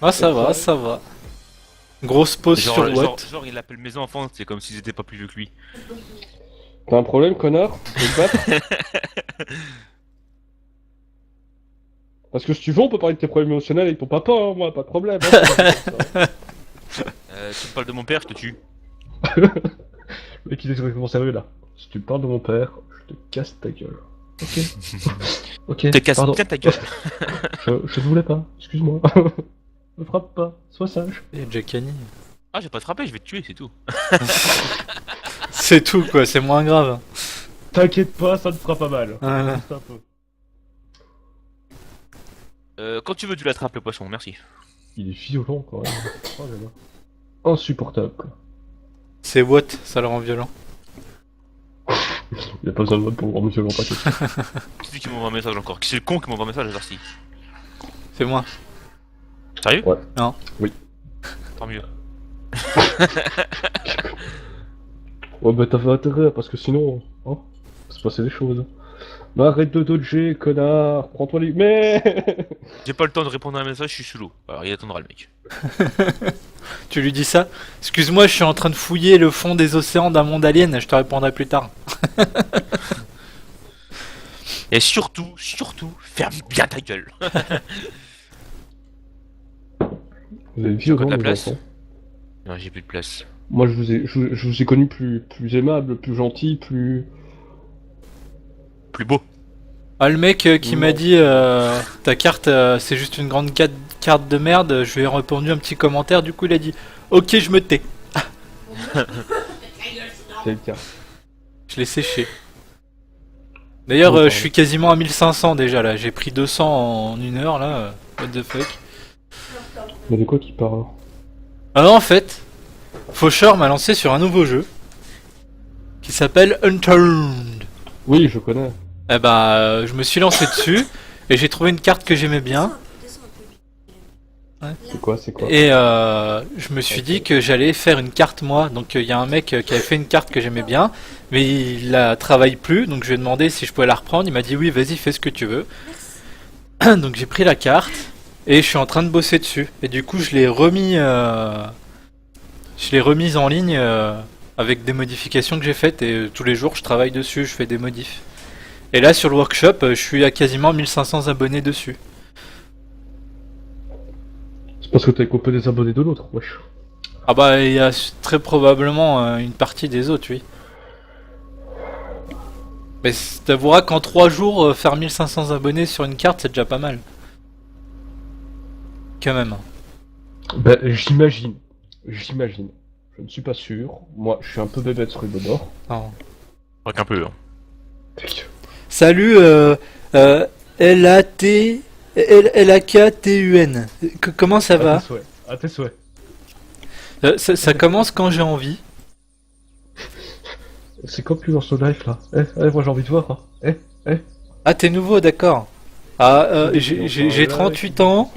Ah, ça va, ça va. Grosse pause sur Watt. Genre, il appelle mes enfants, c'est comme s'ils étaient pas plus vieux que lui. T'as un problème, connard? Tu veux te battre? Parce que si tu veux, on peut parler de tes problèmes émotionnels avec ton papa, hein, moi, pas de problème. Hein, Tu me parles de mon père, je te tue. le mec, il est exactement sérieux là. Si tu me parles de mon père, je te casse ta gueule. Ok. Ok, Te casse pardon. bien ta gueule. Je ne voulais pas, excuse-moi. Me frappe pas, sois sage. Et Jackani. Ah, je vais pas te frapper, je vais te tuer, c'est tout. C'est tout quoi, c'est moins grave. T'inquiète pas, ça ne fera pas mal. Voilà. Juste un peu. Quand tu veux, tu l'attrapes le poisson, merci. Il est violent quand même. Oh là là. Insupportable quoi. C'est Watt, ça le rend violent. Il a pas besoin de mode pour le rendre violent, t'inquiète. Qui c'est qui m'envoie un message encore? Qui c'est le con qui m'envoie un message à Darcy? C'est moi. Sérieux? Ouais. Non. Oui. Tant mieux. Ouais bah t'avais intérêt, parce que sinon, hein, il se passer des choses. Mais arrête de dodger, connard, prends-toi les... Mais J'ai pas le temps de répondre à un message, je suis sous l'eau. Alors il attendra le mec. Tu lui dis ça? Excuse-moi, je suis en train de fouiller le fond des océans d'un monde alien, je te répondrai plus tard. Et surtout, ferme bien ta gueule. Vous avez J'ai encore violent, de la les place? enfants. Non, j'ai plus de place. Moi je vous ai connu plus aimable, plus gentil, plus... Plus beau. Ah, le mec qui Non. m'a dit ta carte c'est juste une grande carte de merde, je lui ai répondu un petit commentaire, du coup il a dit ok, je me tais. C'est le cas. Je l'ai séché. D'ailleurs, Oh, pardon. je suis quasiment à 1500 déjà là, j'ai pris 200 en une heure là, what the fuck. Mais de quoi tu parles? Ah non, en fait, Faucheur m'a lancé sur un nouveau jeu qui s'appelle Unturned. Oui, je connais. Eh bah, je me suis lancé dessus et j'ai trouvé une carte que j'aimais bien. C'est quoi? Et je me suis dit que j'allais faire une carte moi. Donc il y a un mec qui avait fait une carte que j'aimais bien, mais il la travaille plus. Donc je lui ai demandé si je pouvais la reprendre. Il m'a dit oui, vas-y, fais ce que tu veux. Donc j'ai pris la carte et je suis en train de bosser dessus. Et du coup je l'ai remise en ligne avec des modifications que j'ai faites. Et tous les jours je travaille dessus, je fais des modifs. Et là sur le workshop, je suis à quasiment 1500 abonnés dessus. C'est parce que t'as coupé des abonnés de l'autre, wesh. Ah bah il y a très probablement une partie des autres, oui. Mais t'avoueras qu'en 3 jours, faire 1500 abonnés sur une carte, c'est déjà pas mal. Quand même. Ben, j'imagine. J'imagine. Je ne suis pas sûr. Moi, je suis un peu bébête sur le bord. Non. Pas qu'un peu, hein. Salut, LAKTUN. Comment ça va? souhaits. À tes souhaits. Ça commence quand j'ai envie. C'est quoi plus dans ce live là? Moi j'ai envie de voir. Hein. Ah, t'es nouveau, d'accord. Ah, j'ai 38 ans.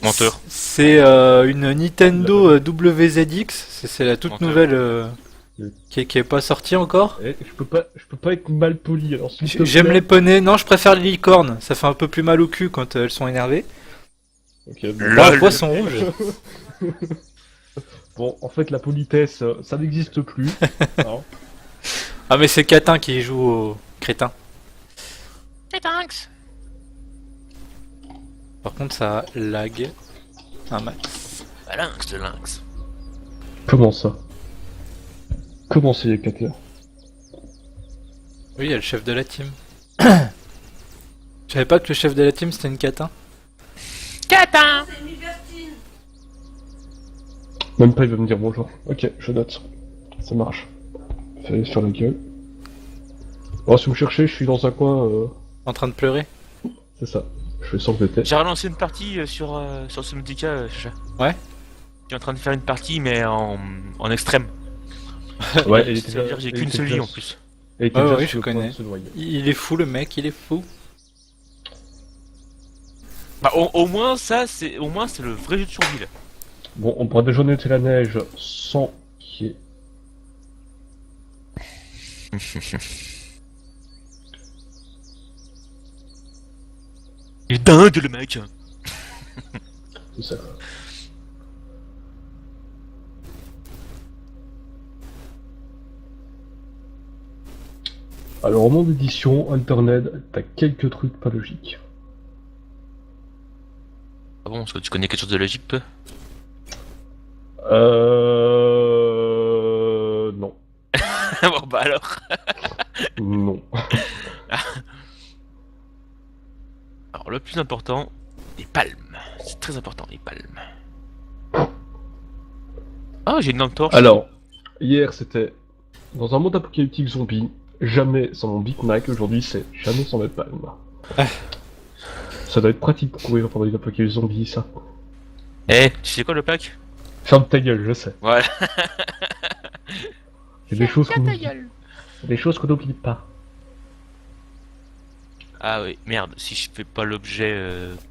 Menteur. C'est une Nintendo WZX. C'est la toute Menteur. nouvelle qui est pas sortie encore. Je peux pas être mal poli alors s'il te J'aime plaît. les poneys. Non, je préfère les licornes. Ça fait un peu plus mal au cul quand elles sont énervées. Ok, Ah, poisson rouge. bon, en fait la politesse, ça n'existe plus. Hein. Ah, mais c'est Catin qui joue au crétin. Thanks. Par contre, ça lag un max. Lynx de lynx. Comment ça? Comment c'est Yakater? Oui, il y a le chef de la team. Je savais pas que le chef de la team c'était une Catin. Catin. Même pas il va me dire bonjour. Ok, je note. Ça marche. Fais sur la gueule. Oh, si vous me cherchez, je suis dans un coin. En train de pleurer. C'est ça. Je fais sans que de tête. J'ai relancé une partie sur Subnautica, Chacha. Ouais. Je suis en train de faire une partie, mais en extrême. Ouais, C'est-à-dire que j'ai qu'une seule vie en plus. Et Ouais, oui, je connais. Se noyer. Il est fou le mec, il est fou. Bah, au moins, c'est le vrai jeu de survie là. Bon, on pourra déjà noter la neige sans qu'il y ait... Il est dingue le mec. C'est ça. Alors, en monde d'édition, Internet, t'as quelques trucs pas logiques. Ah bon, est-ce que tu connais quelque chose de logique, peu? Non. Bon, bah alors. Non. Alors, le plus important, les palmes. C'est très important, les palmes. Ah, j'ai une lampe torche. Alors, hier c'était dans un monde apocalyptique zombie, jamais sans mon Big Mac, aujourd'hui c'est jamais sans mes palmes. Ça doit être pratique pour courir pendant une apocalypse zombie, ça. Eh, tu sais quoi le pack? Ferme ta gueule, je sais. Voilà. Il y a des choses qu'on oublie. Des choses qu'on n'oublie pas. Ah oui, merde, si je fais pas l'objet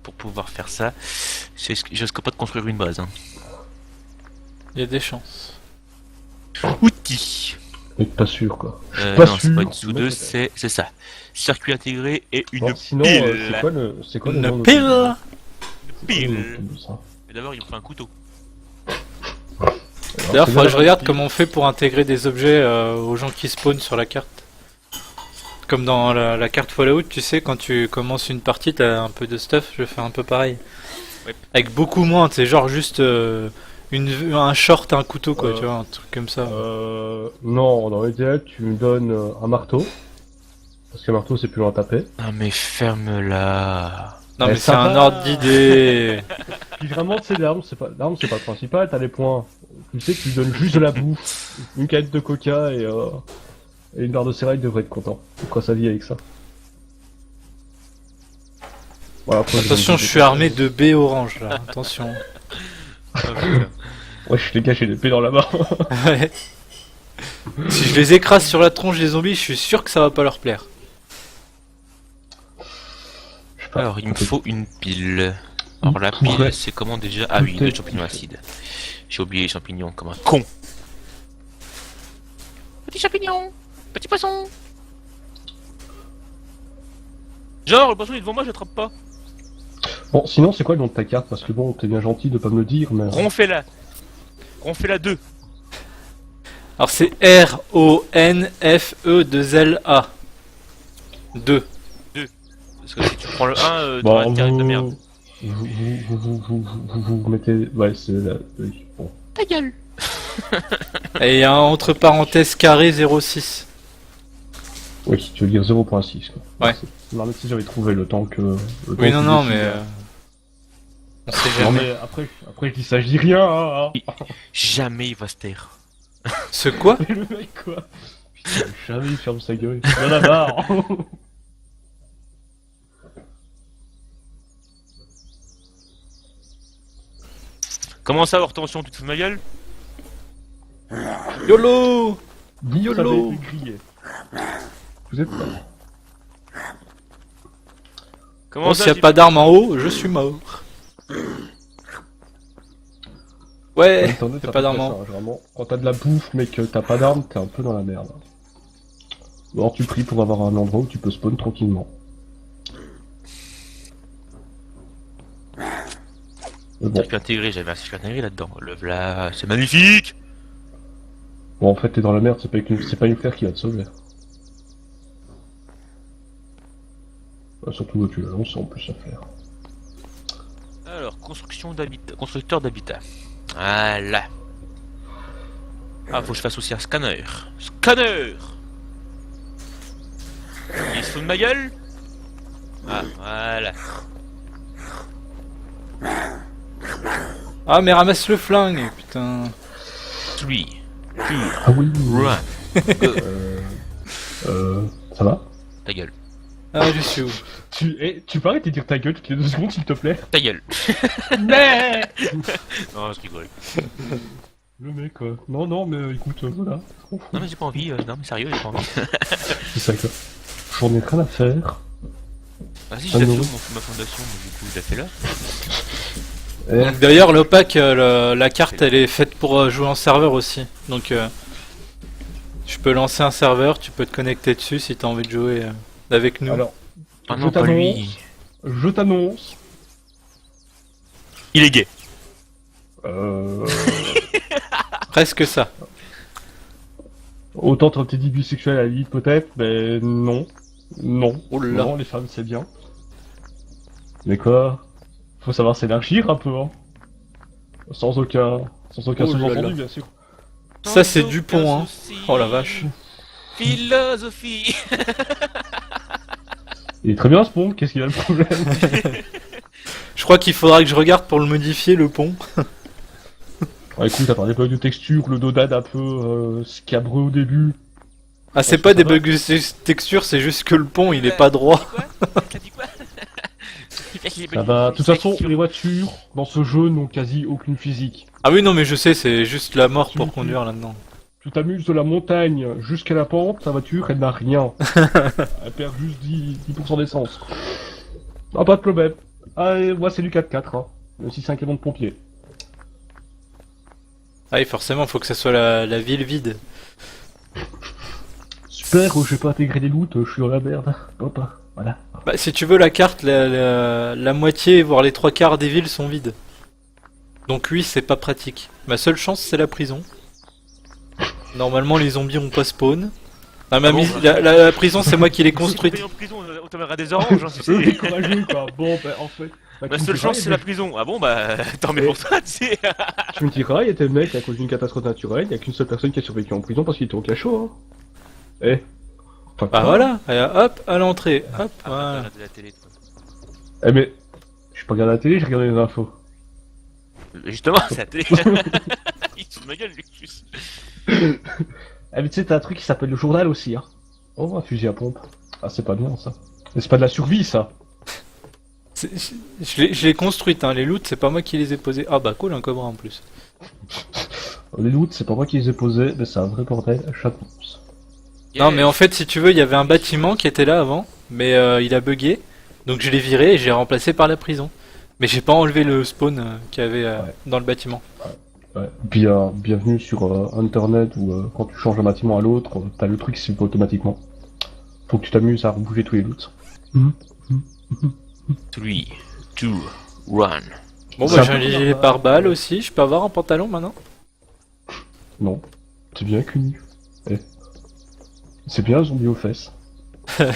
pour pouvoir faire ça, je risque pas de construire une base. Hein. Il y a des chances. Outils. Mais pas sûr, quoi. Je suis pas non, c'est sûr. pas une sous deux, Mais c'est ça. Circuit intégré et une bon, sinon, pile. c'est quoi le nom Une de pile. C'est quoi le nom Pile. de ça Mais d'abord, il me faut un couteau. D'ailleurs, c'est faudrait que je bien, regarde puis- comment on fait pour intégrer des objets aux gens qui spawnent sur la carte. Comme dans la carte Fallout, tu sais, quand tu commences une partie, t'as un peu de stuff, je fais un peu pareil. Ouais. Avec beaucoup moins, c'est genre juste un short, un couteau, quoi, tu vois, un truc comme ça. Non, dans l'idéal, tu me donnes un marteau. Parce qu'un marteau, c'est plus long à taper. Ah mais ferme-la. Non, mais mais c'est ça un va. ordre d'idée. Puis vraiment, tu sais, l'arme, c'est pas le principal, t'as les points. Tu sais que tu donnes juste de la bouffe, une canette de coca et une barre de céréales, devrait être content. Il fera sa vie avec ça. Voilà, après, Attention, je suis armé de B orange, là, attention. Ouais, je les gars, j'ai l'épée dans la main. Ouais. Si je les écrase sur la tronche des zombies, je suis sûr que ça va pas leur plaire. Je sais pas. Alors, il me faut une pile. Alors la Ouais. pile, c'est comment déjà? Ah oui, Tout est- le champignon acide. J'ai oublié les champignons comme un con. Petit champignon, petit poisson. Genre, le poisson il est devant moi, je l'attrape pas. Bon, sinon, c'est quoi le nom de ta carte? Parce que bon, t'es bien gentil de pas me le dire, mais... Ronfez-la. Ronfez-la 2. Alors c'est RONFE2LA. 2. Parce que si tu prends le 1, Bon, t'auras une carré de merde. vous mettez... Ouais, c'est la... Oui, bon. Ta gueule. Et il y a un entre parenthèses carré 06. Oui, tu veux dire 0.6, quoi. Ouais. Non, mais si j'avais trouvé le temps que... Oui, non, non, mais... On sait Non, jamais. mais après je dis ça, je dis rien, hein. Jamais il va se taire. Ce quoi? Et le mec, quoi. Putain, jamais il ferme sa gueule. Il y en a marre. Comment ça, hors tension, tu te fous de ma gueule? YOLO! Vous YOLO. savez crier. Vous êtes là. Comment Bon, ça, s'il n'y a j'ai- pas d'arme en haut, je suis mort. Ouais, Internet, c'est ça pas fait d'arme ça, en haut. vraiment. Quand t'as de la bouffe mais que t'as pas d'arme, t'es un peu dans la merde. Ou alors tu pries pour avoir un endroit où tu peux spawn tranquillement. Mais bon, Circuit intégré, j'avais un circuit intégré là-dedans. Le v'là, c'est magnifique. bon, en fait t'es dans la merde, c'est pas une fleur qui va te sauver. Bah, surtout tu l'as lancé en plus à faire. Alors, construction d'habitat, constructeur d'habitat. Voilà. Ah, faut que je fasse aussi un scanner. Scanner. Il se fout de ma gueule. Ah, voilà. Ah, mais ramasse le flingue, putain. 3, 2, Ah oui. 1. Ça va? Ta gueule. Ah, je suis où? Tu peux arrêter de dire ta gueule toutes les 2 secondes s'il te plaît? Ta gueule. Mais Non, je rigole. Le mec quoi. Non mais écoute, voilà. Non, mais j'ai pas envie. Non, mais sérieux, j'ai pas envie. C'est ça quoi. J'en ai rien à faire. Ah, si, Ah, j'ai non. fait ma fondation, mais du coup, je la fais là. Donc, d'ailleurs, l'OPAC, la carte, elle est faite pour jouer en serveur aussi. Donc, je peux lancer un serveur, tu peux te connecter dessus si t'as envie de jouer avec nous. Alors, Ah Je non, pas lui. je t'annonce, Il est gay. Presque ça. Autant t'aurais dit bisexuel à la limite peut-être, mais non. Non. Oh là là. Non, les femmes c'est bien. Mais quoi? Faut savoir s'élargir un peu, hein. Sans aucun Oh là sous-entendu, là. bien sûr. Ça, c'est Sans Dupont, aucun hein. souci. Oh la vache. Philosophie. Il est très bien ce pont, qu'est-ce qu'il a le problème? Je crois qu'il faudra que je regarde pour le modifier, le pont. Ouais, écoute, à part des bugs de texture, le dodad un peu scabreux au début. Ah, c'est Est-ce pas que des ça va bugs de texture, c'est juste que le pont, il est pas droit. T'as dit quoi? Ça va. De toute façon, les voitures dans ce jeu n'ont quasi aucune physique. Ah oui, non, mais je sais, c'est juste la mort pour conduire là-dedans. Tu t'amuses de la montagne jusqu'à la pente, ta voiture, elle n'a rien. Elle perd juste 10% d'essence. Ah, pas de problème. Ah, et moi, c'est du 4x4, hein. Même si c'est un camion de pompier. Ah oui, forcément, faut que ça soit la ville vide. Super, je vais pas intégrer les loots, je suis dans la merde. Hop, voilà. Bah, si tu veux la carte, la moitié, voire les trois quarts des villes sont vides. Donc oui, c'est pas pratique. Ma seule chance, c'est la prison. Normalement, les zombies ont pas spawn. Ah, la prison, c'est moi qui l'ai construite. En prison, on t'amènera des oranges, hein, si C'est c'est. courageux, quoi. Bon, bah, en fait. Ma seule chance, c'est la prison. Ah bon, bah, tant mieux pour toi, tu sais. Tu me diras, il y a des mecs à cause d'une catastrophe naturelle, il y a qu'une seule personne qui a survécu en prison parce qu'il était au cachot, hein. Eh. Enfin, Bah quoi. voilà, et hop, à l'entrée. Hop, Ah, voilà. regarde la télé, toi. Eh, mais. Je pas regardé la télé, j'ai regardé les infos. Justement, c'est la télé. Il se fout de ma gueule, lui, en plus. Eh, mais tu sais, t'as un truc qui s'appelle le journal aussi, hein. Oh, un fusil à pompe. Ah, c'est pas bien, ça. Mais c'est pas de la survie, ça. Je l'ai construite, hein. Les loots, c'est pas moi qui les ai posés. Ah bah cool, un cobra en plus. Les loots, c'est pas moi qui les ai posés, mais c'est un vrai bordel à chaque fois. Non, mais en fait, si tu veux, il y avait un bâtiment qui était là avant, mais il a bugué. Donc je l'ai viré et j'ai remplacé par la prison. Mais j'ai pas enlevé le spawn qu'il y avait dans le bâtiment. Ouais. Bienvenue sur Internet où quand tu changes un bâtiment à l'autre, t'as le truc qui s'ouvre automatiquement. Faut que tu t'amuses à rebouger tous les loots. 3, 2, 1. Bon, C'est bah un j'ai un peu gilet normal. pare-balles aussi. Je peux avoir un pantalon maintenant? Non. C'est bien cunu. Eh. C'est bien un zombie aux fesses. C'est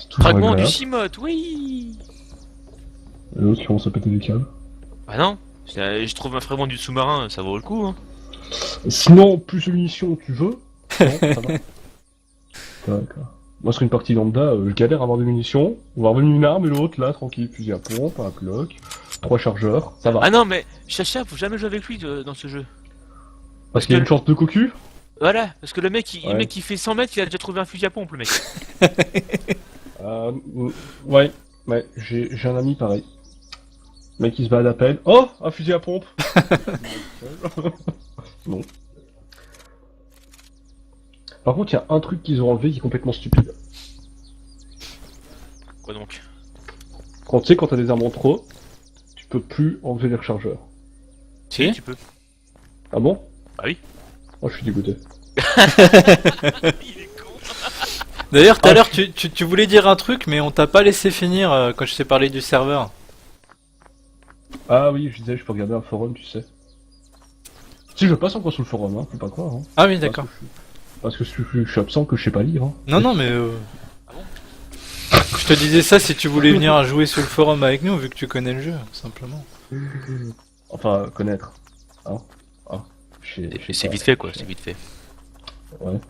toujours Fragment du agréable. Cimote, oui. Et l'autre qui commence à péter des câbles. Bah non, je trouve un fragment du sous-marin, ça vaut le coup, hein. Sinon, plus de munitions tu veux. Non, ça va. D'accord. Moi, sur une partie lambda, je galère à avoir des munitions. On va revenir une arme et l'autre, là, tranquille, fusil à pompe, un Glock, 3 chargeurs, ça va. Ah non, mais Chacha, faut jamais jouer avec lui dans ce jeu. Parce qu'il y a une chance de cocu. Voilà, parce que le mec, Ouais. le mec qui fait 100 mètres, il a déjà trouvé un fusil à pompe, le mec. Ouais, j'ai un ami pareil. Le mec qui se balade à peine. Oh, un fusil à pompe. Non. Par contre, il y a un truc qu'ils ont enlevé qui est complètement stupide. Quoi donc? Quand tu sais, quand t'as des armes en trop, tu peux plus enlever les rechargeurs. Si, tu peux. Ah bon? Bah oui. Oh, je suis dégoûté. Il est con. D'ailleurs, tout à l'heure, tu voulais dire un truc, mais on t'a pas laissé finir quand je t'ai parlé du serveur. Ah oui, je disais, je peux regarder un forum, tu sais. Si, je passe encore sous le forum, hein, faut pas croire. Hein. Ah oui, d'accord. Parce que je suis absent, que je sais pas lire. Hein. Non, non, mais je te disais ça si tu voulais venir jouer sur le forum avec nous, vu que tu connais le jeu, simplement. Enfin, connaître. Hein. C'est vite fait, quoi, c'est vite fait. Ouais.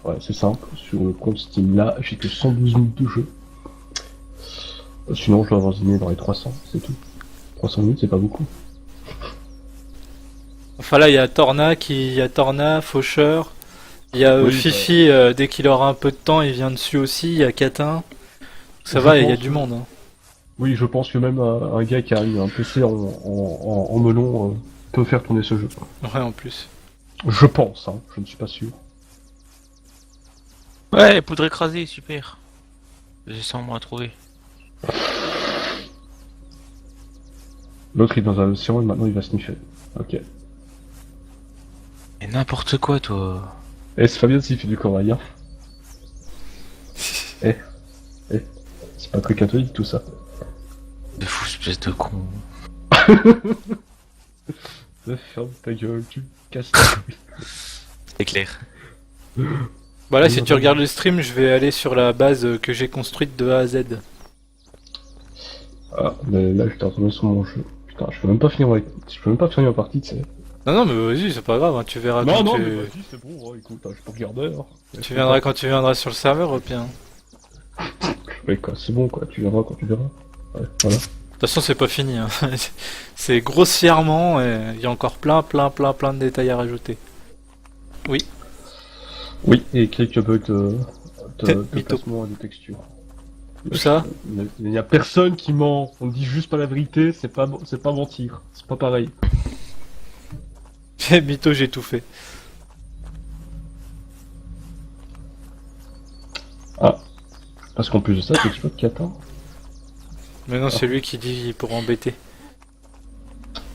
Ouais, c'est simple. Sur le compte Steam là, j'ai que 112 minutes de jeu. Sinon, je dois avoir dîné dans les 300, c'est tout. 300 minutes, c'est pas beaucoup. Enfin là, il y a Torna, Faucheur, il y a Oui, Fifi, dès qu'il aura un peu de temps, il vient dessus aussi, il y a Catin. Ça Je va, il y a pense du que- monde. Hein. Oui, je pense que même un gars qui a eu un PC en melon peut faire tourner ce jeu. Ouais, en plus. Je pense, hein, je ne suis pas sûr. Ouais, poudre écrasée, super. J'ai 100 mois à trouver. L'autre il est dans un océan et maintenant il va sniffer. Ok. Mais n'importe quoi, toi. Eh, c'est Fabien s'il fait du corail, hein. C'est pas très catholique tout ça. De fou, espèce de con. Ferme ta gueule, tu casses ta couille. C'est clair. Bah là, si tu regardes le stream, je vais aller sur la base que j'ai construite de A à Z. Ah, mais là j'étais retourné sur mon jeu. Putain, je peux même pas finir ma partie, tu sais. Non, non, mais vas-y, c'est pas grave, hein, tu verras Non, quand non, tu... mais vas-y, c'est bon, hein, écoute, je peux regarder. Hein. Tu viendras quand tu viendras sur le serveur, au pire. Mais quoi, c'est bon, quoi, tu viendras quand tu verras. Ouais, voilà. De toute façon, c'est pas fini. Hein. C'est grossièrement, et il y a encore plein de détails à rajouter. Oui, et quelques bugs de Mytho. placement et de texture. Tout ça Il y a personne qui ment, on dit juste pas la vérité, c'est pas mentir, c'est pas pareil. Mytho, j'ai tout fait. Ah, parce qu'en plus de ça, tu exploites Kata. Mais non, c'est lui qui dit pour embêter.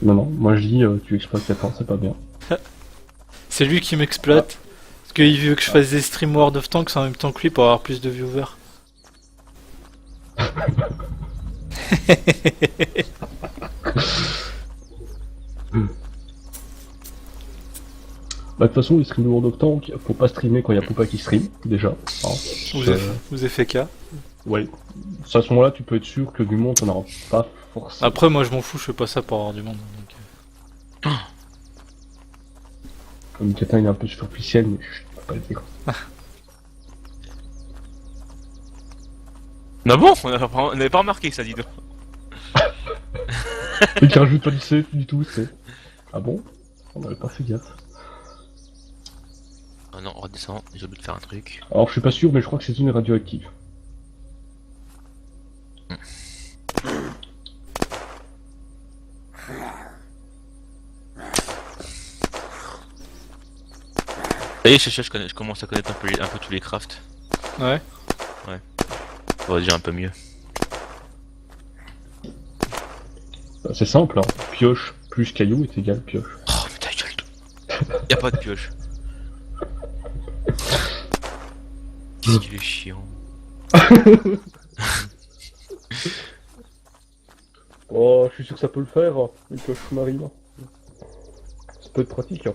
Non, non, moi je dis tu exploites Kata, c'est pas bien. C'est lui qui m'exploite. Parce qu'il veut que je fasse des streams World of Tanks en même temps que lui pour avoir plus de viewers. Bah, de toute façon, les streams de World of Tanks, faut pas streamer quand il y a Poupa qui stream, déjà. Hein. Vous avez fait cas. Ouais. À ce moment-là, tu peux être sûr que du monde, t'en auras pas forcément. Après, moi je m'en fous, je fais pas ça pour avoir du monde. Donc... Comme Kata, il est un peu superficiel, mais je peux pas le dire. Non bon, on n'avait pas remarqué ça, dis donc. Et qui rajoute pas lycée du tout, c'est. Ah bon? On avait pas fait gaffe. Oh non, redescend, j'ai oublié de faire un truc. Alors, je suis pas sûr, mais je crois que c'est une radioactive. Ça y est, je commence à connaître un peu tous les crafts. Ouais. Ça va déjà un peu mieux. Bah, c'est simple, hein. Pioche plus caillou est égal pioche. Oh, mais ta gueule. Y'a pas de pioche. Qu'est-ce qu'il est chiant. Oh, je suis sûr que ça peut le faire, une pioche sous-marine. Ça peut être pratique, hein.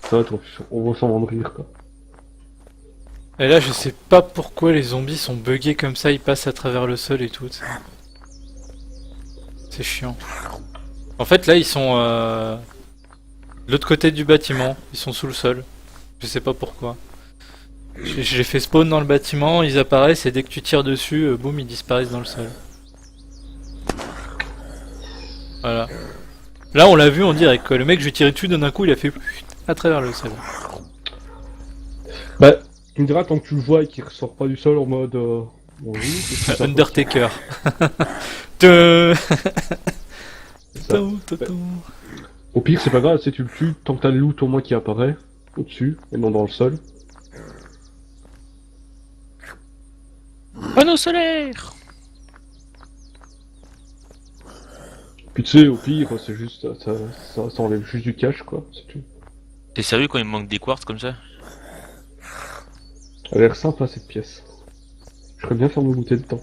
Ça va, on va s'en vendre rire, quoi. Et là, je sais pas pourquoi les zombies sont buggés comme ça, ils passent à travers le sol et tout. C'est chiant. En fait, là, ils sont de l'autre côté du bâtiment, ils sont sous le sol. Je sais pas pourquoi. J'ai fait spawn dans le bâtiment, ils apparaissent et dès que tu tires dessus, boum, ils disparaissent dans le sol. Voilà. Là, on l'a vu en direct, quoi. Le mec, je lui ai tiré dessus, d'un coup, il a fait à travers le sol. Bah, tu me diras, tant que tu le vois et qu'il ressort pas du sol en mode... Bon, oui, c'est ça. Undertaker. Te- C'est ça. Au pire, c'est pas grave, si tu le tues, tant que t'as le loot au moins qui apparaît au-dessus, et non dans le sol. Panneau solaire. Puis tu sais, au pire, c'est juste... Ça enlève juste du cash, quoi, c'est tout. T'es sérieux quand il me manque des quartz comme ça? Elle a l'air sympa, cette pièce. Je ferais bien faire me goûter le temps.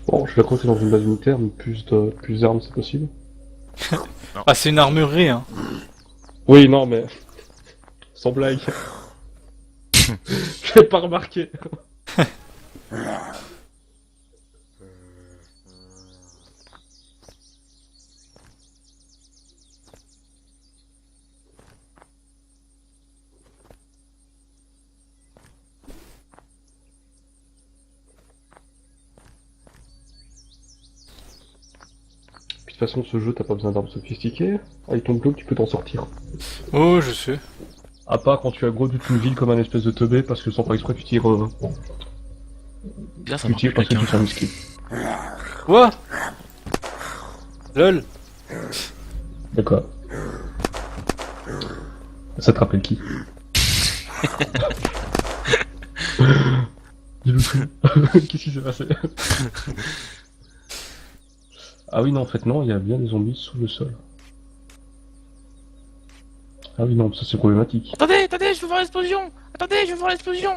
Bon, je vais croquer dans une base militaire, mais plus d'armes, c'est possible. Ah, c'est une armurerie, hein. Oui, non, mais... Sans blague. Je l'ai pas remarqué. toute façon, ce jeu, t'as pas besoin d'armes sophistiquées. Avec ton globe, tu peux t'en sortir. Oh, je sais. À part quand tu as gros toute une ville comme un espèce de teubé, parce que sans faire exprès, tu tires... Bien, ça tu marche tires parce que quelqu'un. tu fais un escape. Quoi? Lol. D'accord. Ça te rappelle qui? Dis-le tout. Qu'est-ce qui s'est passé? Ah oui, non, en fait, non, il y a bien des zombies sous le sol. Ah oui, non, ça c'est problématique. Attendez, je veux voir l'explosion. Attendez, je veux voir l'explosion.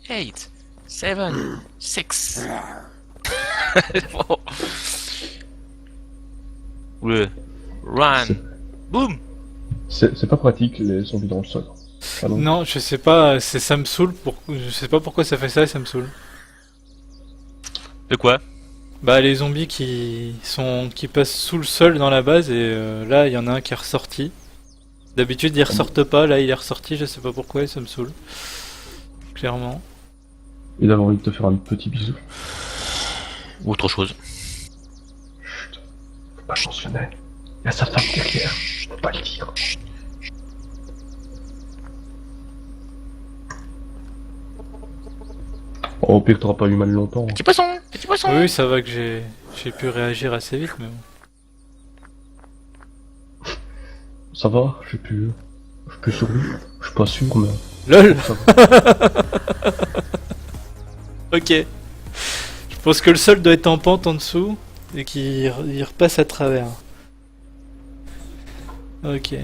9, 8, 7, 6. Bon. Ouais. Run. Boum. C'est pas pratique, les zombies dans le sol. Ah non. Non, je sais pas, ça me saoule je sais pas pourquoi ça fait ça et ça me saoule. De quoi? Bah les zombies qui passent sous le sol dans la base et là il y en a un qui est ressorti. D'habitude ils ressortent pas, là il est ressorti, je sais pas pourquoi et ça me saoule. Clairement. Et d'avoir envie de te faire un petit bisou. Ou autre chose. Chut. Faut pas mentionner. Il y a sa femme derrière. Faut pas le dire. Oh, au pire, t'auras pas eu mal longtemps. Petit poisson. Petit poisson. Oui, ça va que j'ai pu réagir assez vite mais bon. Ça va, j'ai pu survivre. Je suis pas sûr, mais LOL. ça va. Ok. Je pense que le sol doit être en pente en dessous et qu'il il repasse à travers. Ok.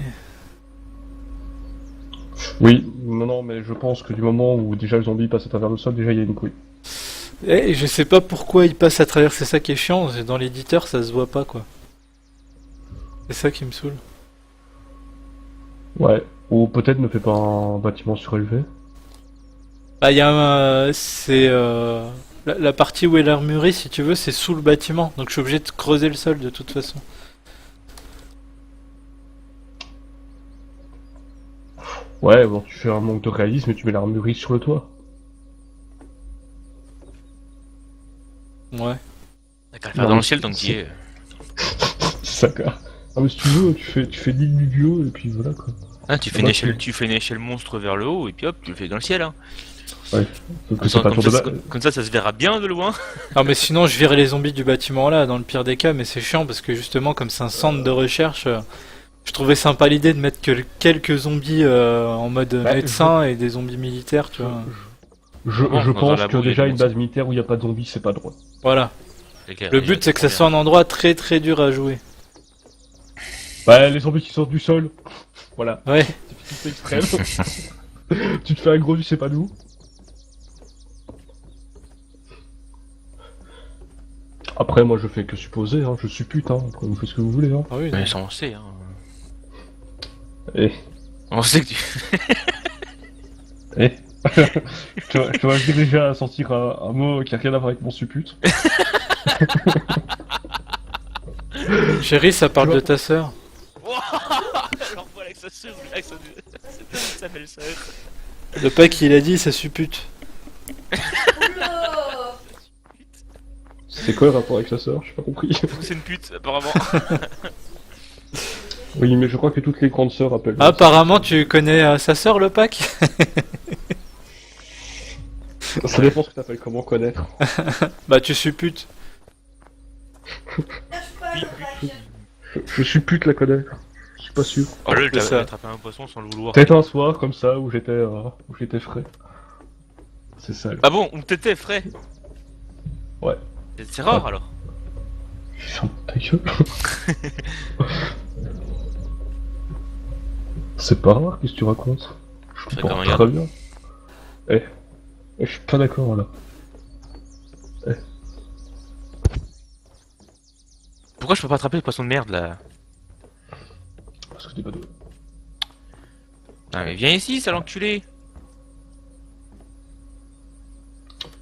Oui, non, mais je pense que du moment où déjà le zombie passe à travers le sol, déjà il y a une couille. Et je sais pas pourquoi il passe à travers, c'est ça qui est chiant, dans l'éditeur ça se voit pas quoi. C'est ça qui me saoule. Ouais. Ou peut-être ne fait pas un bâtiment surélevé. Bah il y a c'est la partie où est l'armurerie si tu veux c'est sous le bâtiment, donc je suis obligé de creuser le sol de toute façon. Ouais, bon, tu fais un manque de réalisme et tu mets l'armurerie sur le toit. Ouais. T'as qu'à le faire dans le ciel tant que t'y es. C'est ça, quoi. Ah, mais si tu veux, tu fais l'île du bio et puis voilà, quoi. Ah, tu fais une échelle monstre vers le haut et puis hop, tu le fais dans le ciel. Hein. Ouais. Sauf que c'est pas Comme, tour de ça, ba- comme ça se verra bien de loin. Non mais sinon je virais les zombies du bâtiment là dans le pire des cas mais c'est chiant parce que justement comme c'est un centre de recherche je trouvais sympa l'idée de mettre que quelques zombies en mode Bah, médecin et des zombies militaires tu vois. Je Dans un pense labo, que il y a déjà des une base militaire où il n'y a pas de zombies, c'est pas drôle. Voilà. C'est clair, Le déjà, but c'est que ça bien. soit un endroit très très dur à jouer. Ouais, les zombies qui sortent du sol. Voilà. Ouais. C'est extrême. Tu te fais un gros du sais pas d'où. Après, moi je fais que supposer, hein. Je suppute, hein. Après, vous faites ce que vous voulez, hein. Ah oui. Mais ça on sait. Hein. Eh. On sait que tu... Eh. je dois déjà sentir un mot qui a rien à voir avec mon suppute. Chérie ça parle de ta sœur. Alors voilà avec sa sœur, avec sa belle-sœur. Le pack il a dit ça suppute. C'est quoi le rapport avec sa sœur? J'ai pas compris. C'est une pute apparemment. Oui, mais je crois que toutes les grandes sœurs appellent. Ah, apparemment tu connais sa sœur le pack. Ça dépend ce que t'appelles comment connaître. Bah tu supputes. Je suppute la connaître. Je suis pas sûr. Oh là, C'est ça. t'as attrapé un poisson sans le vouloir. Peut-être un soir comme ça où j'étais frais. C'est ça. Ah bon, ou t'étais frais? Ouais. C'est rare alors. Ferme ta gueule. C'est pas rare, qu'est-ce que tu racontes? Je Fais comprends comme un très bien. Je suis pas d'accord là. Pourquoi je peux pas attraper le poisson de merde là? Parce que t'es pas doué. Ah mais viens ici, sale enculé.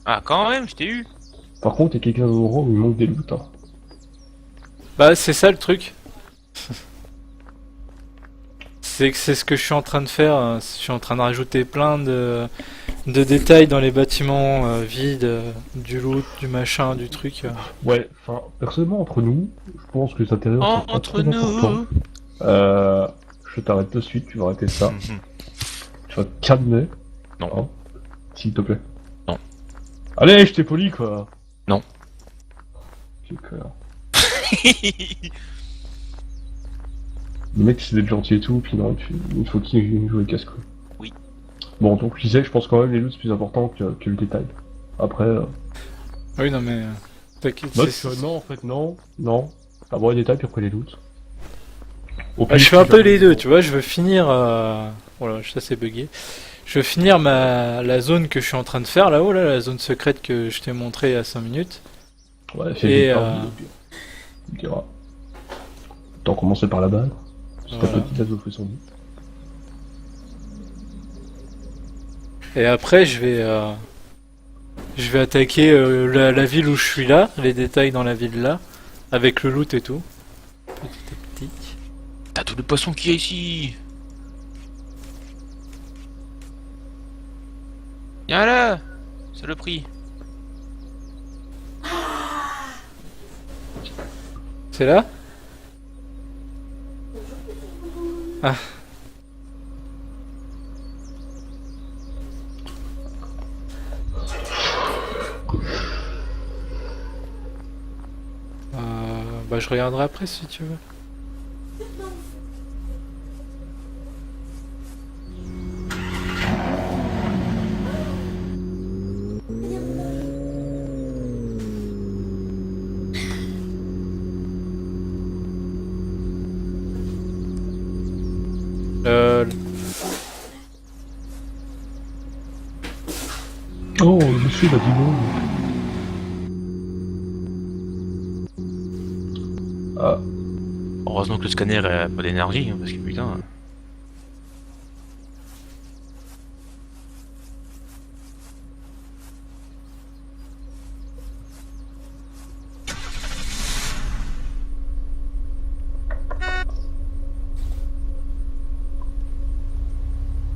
Ah quand même, je t'ai eu. Par contre, il y a quelqu'un d'endroit où il manque des loots. Hein. Bah c'est ça le truc. C'est ce que je suis en train de faire. Je suis en train de rajouter plein de de détails dans les bâtiments vides, du loot, du machin, du truc. Ouais, enfin, personnellement, entre nous, je pense que les intérieurs sont pas Entre très importants. nous. Je t'arrête tout de suite, tu vas arrêter ça. Tu vas te calmer. Non. Hein, s'il te plaît. Non. Allez, je t'ai poli, quoi. Non. Quel connard. Le mec, c'est d'être gentil et tout, puis non, il faut qu'il joue les casques. Oui. Bon, donc je disais, je pense quand même les loots c'est plus important que le détail. Après, Oui, non, mais. T'inquiète, non, en fait, non. D'abord les détails, puis après les loots. Je fais un peu les deux, tu vois, je veux finir. Voilà, ça c'est bugué. Je veux finir la zone que je suis en train de faire là-haut, là, la zone secrète que je t'ai montré à 5 minutes. Ouais, Et, tu me diras. Autant commencer par la balle. C'est ta Voilà. petite laisse fait son but. Et après, je vais attaquer la ville où je suis là, les détails dans la ville là, avec le loot et tout. Petit à petit. T'as tous les poissons qu'il y a ici. Viens là. C'est le prix. C'est là? Ah. Bah je regarderai après si tu veux. Oh, monsieur, bah dis donc. Ah, Heureusement que le scanner a pas d'énergie, hein, parce que putain.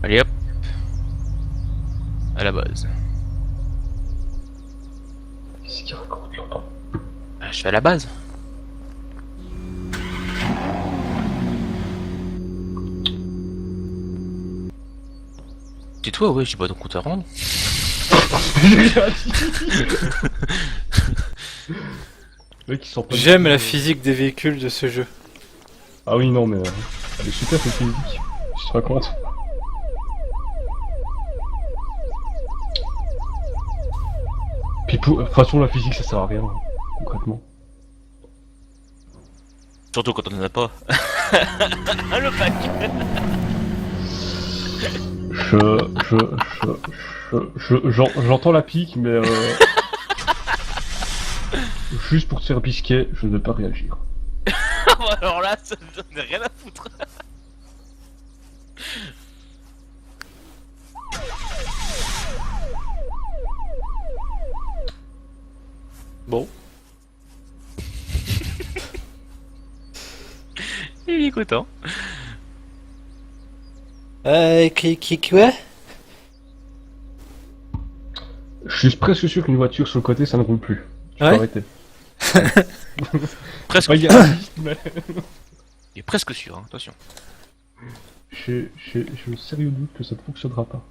Allez hop. À la base. qu'est-ce qu'il raconte là? Ah, je suis à la base. Tais-toi, ouais, j'ai pas de compte à rendre. Mec, ils sont pas J'aime la physique des véhicules de ce jeu. Ah oui, non, mais elle est super cette physique. Je te raconte. Puis de toute façon, la physique ça sert à rien, concrètement. Surtout quand on en a pas. Le pack. J'entends la pique, mais juste pour te faire pisquer, je ne vais pas réagir. Alors là, ça me donne rien à foutre. Bon. Il est content. Quoi? Je suis presque sûr qu'une voiture sur le côté, ça ne roule plus. Tu peux Ouais. arrêter. Presque. Regarde, mais... Il est presque sûr, hein, attention. J'ai le sérieux doute que ça ne fonctionnera pas.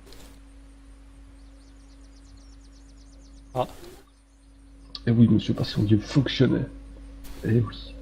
Ah. Eh oui, monsieur Patient Dieu fonctionnait. Eh oui.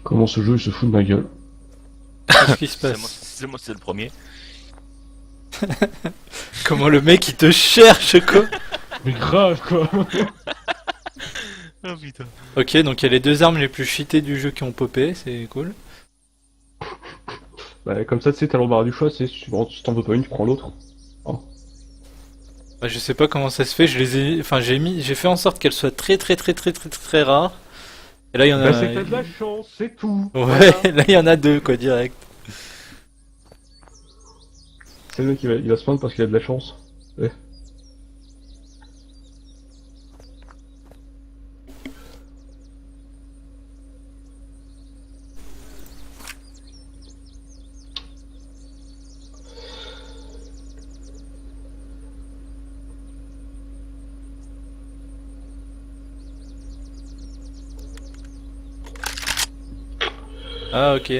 Comment ce jeu il se fout de ma gueule. Qu'est-ce qui se passe? C'est le premier. Comment le mec il te cherche quoi? Mais grave quoi. Oh putain. Ok, donc il y a les deux armes les plus cheatées du jeu qui ont popé, c'est cool. Bah, comme ça, tu sais, t'as l'embarras du choix, c'est si t'en veux pas une, tu prends l'autre. Bah, je sais pas comment ça se fait, je les ai, enfin j'ai fait en sorte qu'elles soient très rares. Et là il y en a. Bah, c'est que t'as de la chance, c'est tout. Ouais, Voilà. là il y en a deux quoi direct. C'est le mec il va se plaindre parce qu'il a de la chance. Ouais. Ah ok,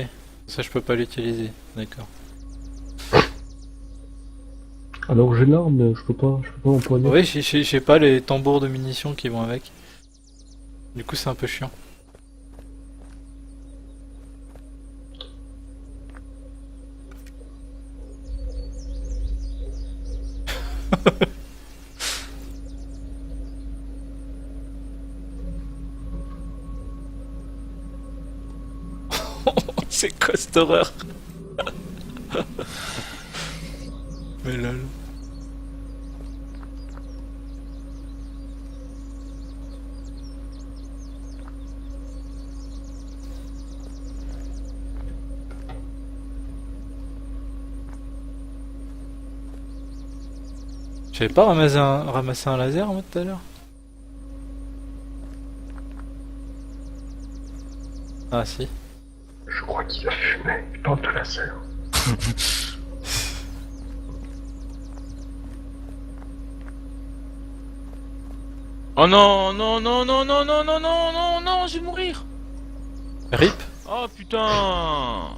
ça je peux pas l'utiliser, d'accord. Alors j'ai l'arme, mais je peux pas l'employer. Ouais, j'ai pas les tambours de munitions qui vont avec. Du coup c'est un peu chiant. C'est quoi cette horreur? Mais lol. J'avais pas ramassé un laser moi tout à l'heure? Ah si. Je crois qu'il a fumé, il parle de laser. Oh non, non, non, non, non, non, non, non, non, non, je vais mourir. RIP? Oh putain.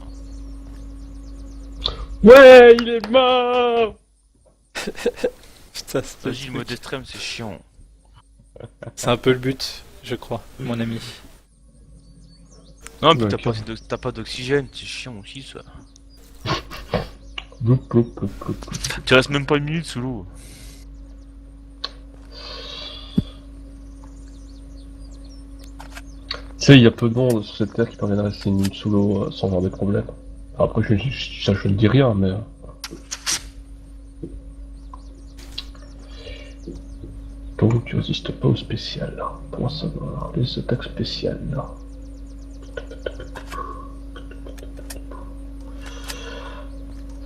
Ouais, il est mort. Putain, c'est Vas-y, le mode extrême, c'est chiant. un peu le but, je crois, mon ami. Non, puis D'accord. t'as pas d'oxygène, c'est chiant aussi ça. Bloup, bloup, bloup, bloup, bloup. Tu restes même pas une minute sous l'eau. Tu sais, il y a peu de monde sur cette terre qui parvient à rester une minute sous l'eau sans avoir des problèmes. Après, je ne dis rien, mais... Donc, tu résistes pas au spécial. Comment ça va? Les attaques spéciales, là.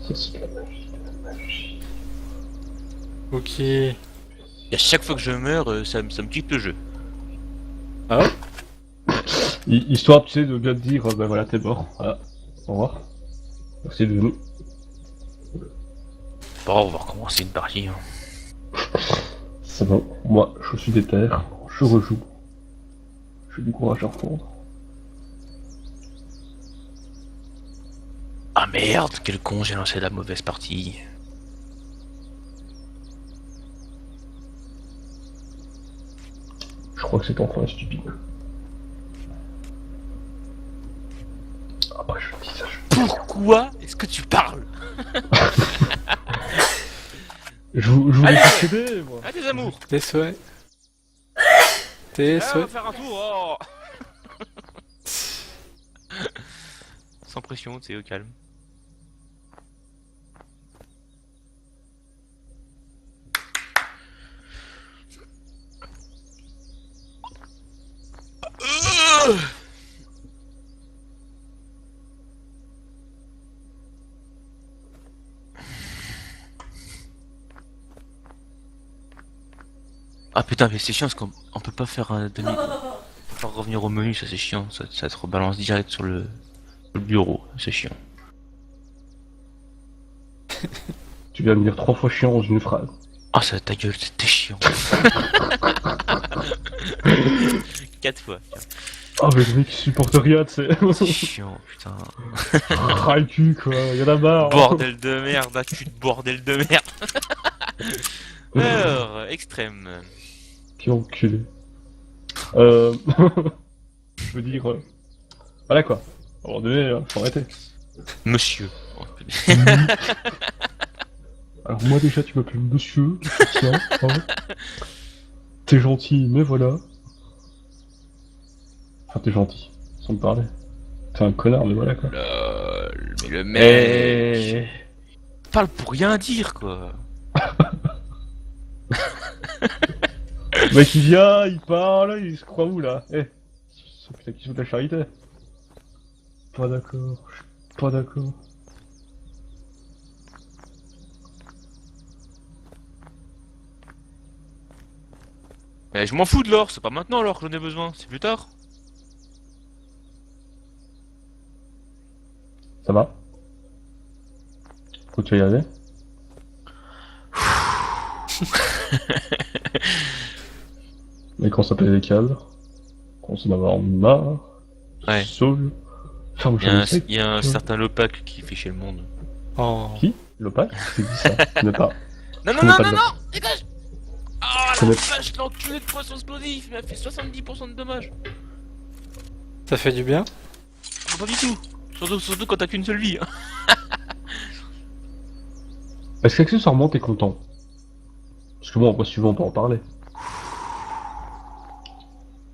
Ça, c'est de la magie, de la magie. Ok. Et à chaque fois que je meurs, ça me quitte le jeu. Ah ouais? Histoire, tu sais, de bien te dire, ben voilà, t'es mort. Voilà. Au revoir. Merci de nous. Bon, on va recommencer une partie. Hein. C'est bon. Moi, je suis déter. Je rejoue. J'ai du courage à reprendre. Ah merde, quel con, j'ai lancé la mauvaise partie. Je crois que c'est enfin stupide. Après, je dis ça, Pourquoi est-ce que tu parles? je voulais Allez t'aider, moi. Ah, des amours. Tes souhaits. Tes Ah, on va souhaits. faire un tour. Oh. Sans pression, tu sais, au calme. Ah putain, mais c'est chiant parce qu'on peut pas faire un demi. On peut pas revenir au menu, ça c'est chiant. Ça te rebalance direct sur le bureau, c'est chiant. Tu viens de me dire 3 fois chiant dans une phrase. Ah, ça ta gueule, c'était chiant. 4 fois. Ah, mais le mec il supporte rien, tu sais. C'est chiant, putain. Ah, le cul, quoi. Y'en a marre. Bordel de merde, ah, cul de bordel de merde. Alors, extrême. Quel enculé. Je veux dire, Voilà quoi. À un moment donné, faut arrêter. Monsieur. Alors moi déjà tu m'appelles monsieur, tiens, hein. T'es gentil, mais voilà. Enfin t'es gentil, sans me parler. T'es un connard, mais voilà quoi. Lol, mais le mec Eh. parle pour rien dire quoi. Le mec il vient, il parle, il se croit où là? Eh, c'est putain qui se fout de la charité. Pas d'accord, je suis pas d'accord. Mais je m'en fous de l'or, c'est pas maintenant l'or que j'en ai besoin, c'est plus tard. Ça va? Faut que tu vas y aller. Mais quand ça pète les câbles, quand on s'en avoir marre, Ouais. sauve, ferme Il y a un, le sec. il y a un certain Lopac qui fait chez le monde. Oh. Qui? L'opac? C'est dit ça, je connais pas. Non, non, connais non, pas non, le non, dégage. Oh la connais- vache, l'enculé de poisson explosif, il m'a fait 70% de dommages. Ça fait du bien? Oh, pas du tout. Surtout quand t'as qu'une seule vie. Hein. Est-ce qu'accessoirement t'es content? Parce que bon, après suivant on peut en parler.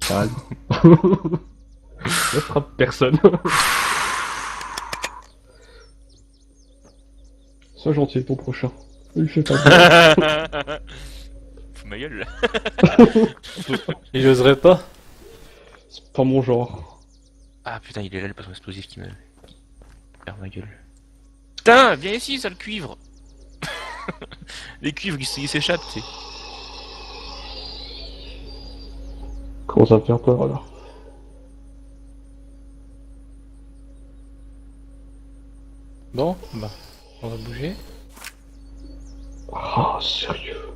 Calme. Là, frappe personne. Sois gentil avec ton prochain. Il fait pas peur. Fous ma gueule là. Il oserait pas? C'est pas mon genre. Ah putain, il est là le poisson explosif qui me perd ma gueule. Putain, viens ici, sale cuivre. Les cuivres ils s'échappent, tu sais. Comment ça me faire peur alors? Bon, bah, on va bouger. Ah, sérieux?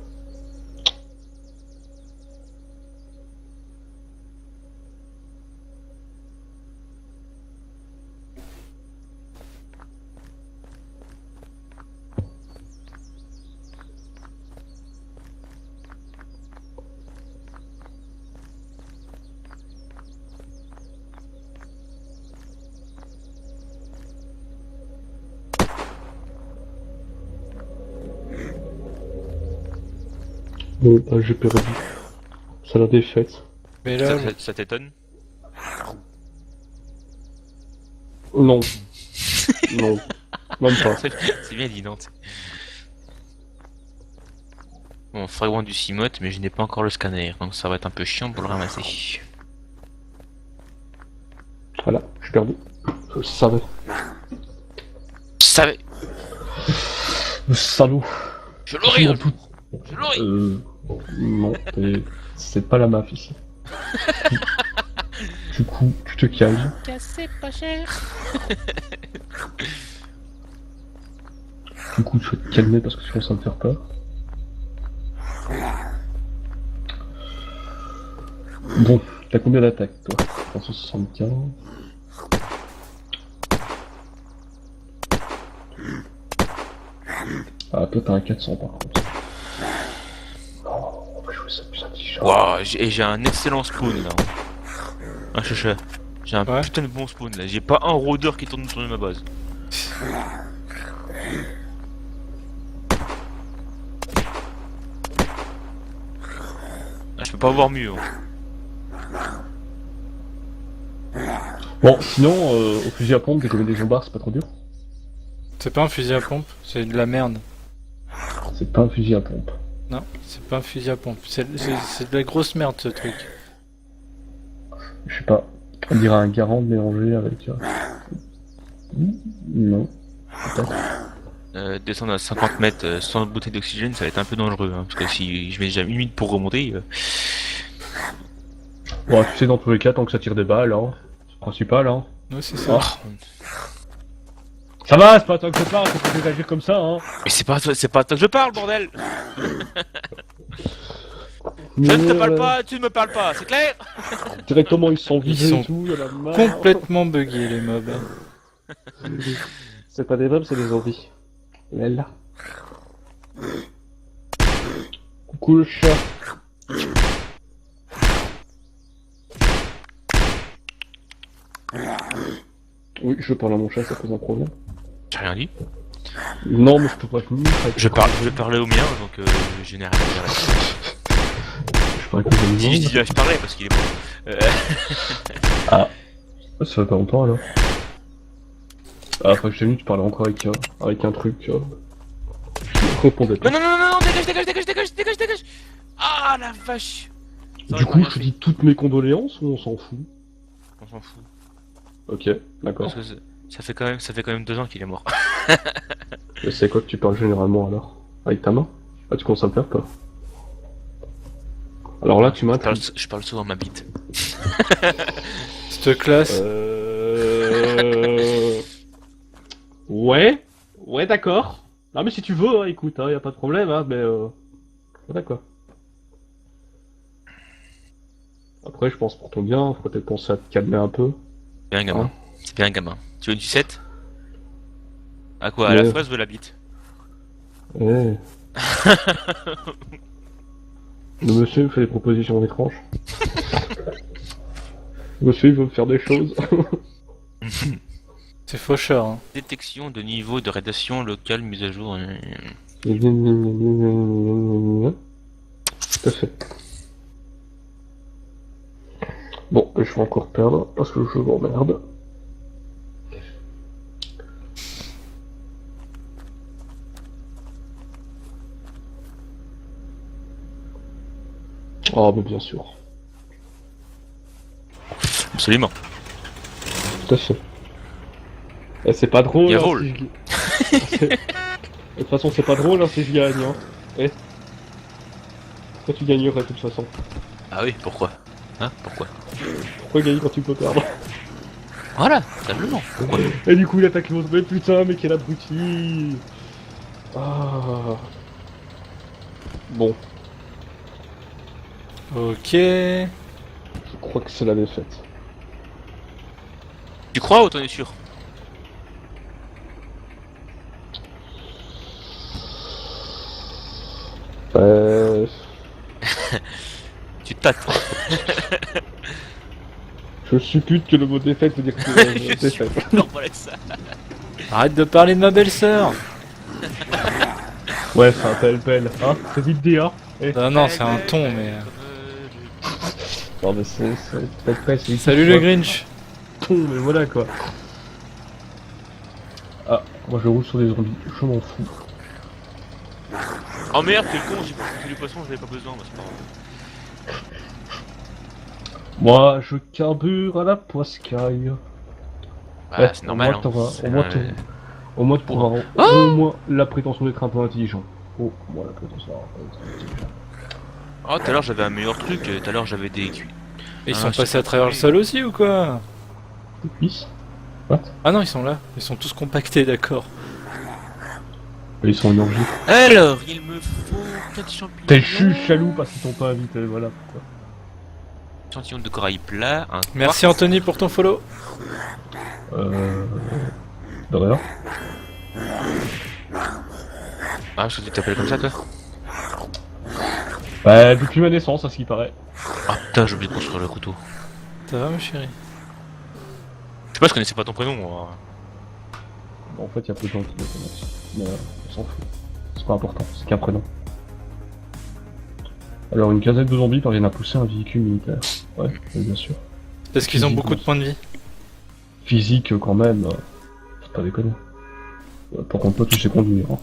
Bon, bah, j'ai perdu. C'est la défaite. Mais Ça, là, ça t'étonne? Non. Non. Même pas. C'est bien dit, non? Bon, fragment du Cimote, mais je n'ai pas encore le scanner, donc ça va être un peu chiant pour le ramasser. Voilà, j'ai perdu. Je savais. Je savais! Le salaud. Je l'aurais! Je un m'en doute. jour. Je l'aurais! Non, c'est pas la MAF ici. Du coup, tu te calmes. Cassé pas cher! Du coup, tu vas te calmer parce que sinon ça me faire peur. Bon, t'as combien d'attaques toi? 375. Ah, toi t'as un 400 par contre. Oh, on va jouer ça plus intelligent. Waouh, j'ai un excellent spawn là. Un chacha. J'ai un Ouais. putain de bon spawn là. J'ai pas un rôdeur qui tourne autour de ma base. Ah, je peux pas voir mieux. Hein. Bon, sinon, au fusil à pompe, des combinaisons barres, c'est pas trop dur. c'est pas un fusil à pompe, c'est de la merde. C'est pas un fusil à pompe. Non, c'est pas un fusil à pompe, c'est de la grosse merde ce truc. Je sais pas. On dirait un garant mélangé avec. Non. Peut-être. Descendre à 50 mètres sans bouteille d'oxygène, ça va être un peu dangereux. Hein, parce que si je mets déjà une minute pour remonter. Bon, tu sais, dans tous les cas, tant que ça tire des balles, hein. C'est le principal, hein. Nous, c'est ça. Oh. Ça va, c'est pas tant que ça parle, faut pas réagir comme ça, hein. Mais c'est pas à toi que je parle, bordel! Je ne te parle pas, tu ne me parles pas, c'est clair? Directement, ils sont visés sont et tout, y'en a marre. Complètement buggés les mobs. C'est pas des mobs, c'est des zombies. Là. Coucou le chat. Oui, je parle à mon chat, ça pose un problème. J'ai rien dit. Non, mais je te préviens. Je parlais au mien, donc je n'ai rien à dire là-dessus. Je parle avec les Si je animaux. dis là, je parlais parce qu'il est bon. Ah, ça fait pas longtemps alors. Ah, après que je t'ai venu, tu parlais encore avec un truc. Je répondais pas. Non, dégage. Ah la vache. Ça Du aurait coup, rien je te fait. dis toutes mes condoléances ou on s'en fout? On s'en fout. Ok, d'accord. Parce que ça fait quand même 2 ans qu'il est mort. Et c'est quoi que tu parles généralement alors? Avec ta main? Ah, tu commences à me faire peur. Alors là, tu Je parle souvent ma bite. Cette classe. Ouais, d'accord. Non mais si tu veux, hein, écoute, y a pas de problème, hein, mais d'accord. Après, je pense pour ton bien, faut peut-être penser à te calmer un peu. Bien gamin. Hein. C'est bien gamin. Tu veux une sucette? À quoi? À la Ouais. fraise ou à la bite? Ouais. Le monsieur me fait des propositions étranges. Le monsieur, il veut me faire des choses. C'est faucheur. Hein. Détection de niveau de radiation locale mise à jour. Tout à fait. Bon, je vais encore perdre parce que je m'emmerde. Oh, mais bien sûr. Absolument. Tout à fait. Et c'est pas drôle. Il hein, roule. si je... De toute façon, c'est pas drôle hein, si je gagne. Hein. Eh. Pourquoi tu gagnerais de toute façon? Ah oui, pourquoi? Hein? Pourquoi? Pourquoi gagner quand tu peux perdre? Voilà, simplement. Pourquoi? Et du coup, il attaque l'autre. Mais putain, mais quel abruti! Ah. Bon, Ok. je crois que c'est la défaite. Tu crois ou t'en es sûr? Euh... Tu te tâtes. Je suppute que le mot défaite veut dire que Je suis défaite. non, voilà que ça. Arrête de parler de ma belle-sœur. Ouais, c'est un tel belle, hein? C'est vite dit, hein? Eh. Non, c'est un ton, mais. Non, mais c'est peut-être pas c'est Salut le Grinch. ton, mais voilà quoi. Ah, moi je roule sur des zombies, je m'en fous. Oh merde, t'es le con, j'ai pas fait du poisson, j'avais pas besoin, bah, c'est pas grave. Moi, je carbure à la poiscaille. Bah, c'est normal. Au moins, C'est au moins tu pourras Ah au moins la prétention d'être un peu intelligent. Oh, moi la prétention d'être intelligent. Oh, tout à l'heure j'avais un meilleur truc, tout à l'heure j'avais des cuits. Ils Ah, sont je passés sais à pas travers le trouver. sol aussi ou quoi? Pisse. What? Ah non, ils sont là. Ils sont tous compactés, d'accord. Ils sont énergiques. Alors, il me faut 4 champignons. T'es juste jaloux parce qu'ils t'ont pas invité, voilà pourquoi. Échantillon de corail plat, un Merci Anthony pour ton follow. De rien. Ah, je crois que tu t'appelles comme ça toi? Bah, depuis ma naissance, à ce qui paraît. Ah putain, j'ai oublié de construire le couteau. Ça va, ma chérie? Je sais pas, je connaissais pas ton prénom moi. En fait, il y a peu de gens qui le connaissent. Mais on s'en fout. C'est pas important, c'est qu'un prénom. Alors, une quinzaine de zombies parviennent à pousser un véhicule militaire. Ouais, bien sûr. Parce qu'ils ont beaucoup de points de vie. Physique, quand même, faut pas déconner. Par contre, toi, tu sais conduire. Hein.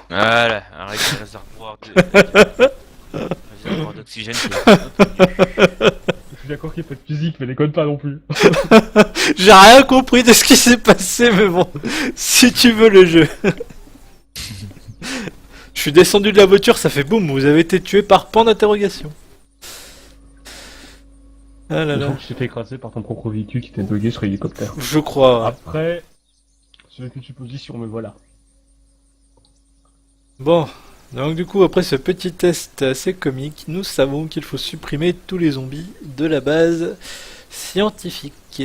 Voilà, arrête le réservoir d'oxygène. Je suis d'accord qu'il faut être physique, mais déconne pas non plus. J'ai rien compris de ce qui s'est passé, mais bon, si tu veux le jeu. Je suis descendu de la voiture, ça fait boum, vous avez été tué par point d'interrogation. Ah là Je là. sens que tu t'es fait écraser par ton propre véhicule qui t'est bugué sur l'hélicoptère. Je crois. Après, c'est qu'une supposition, mais voilà. Bon, donc du coup, après ce petit test assez comique, nous savons qu'il faut supprimer tous les zombies de la base scientifique.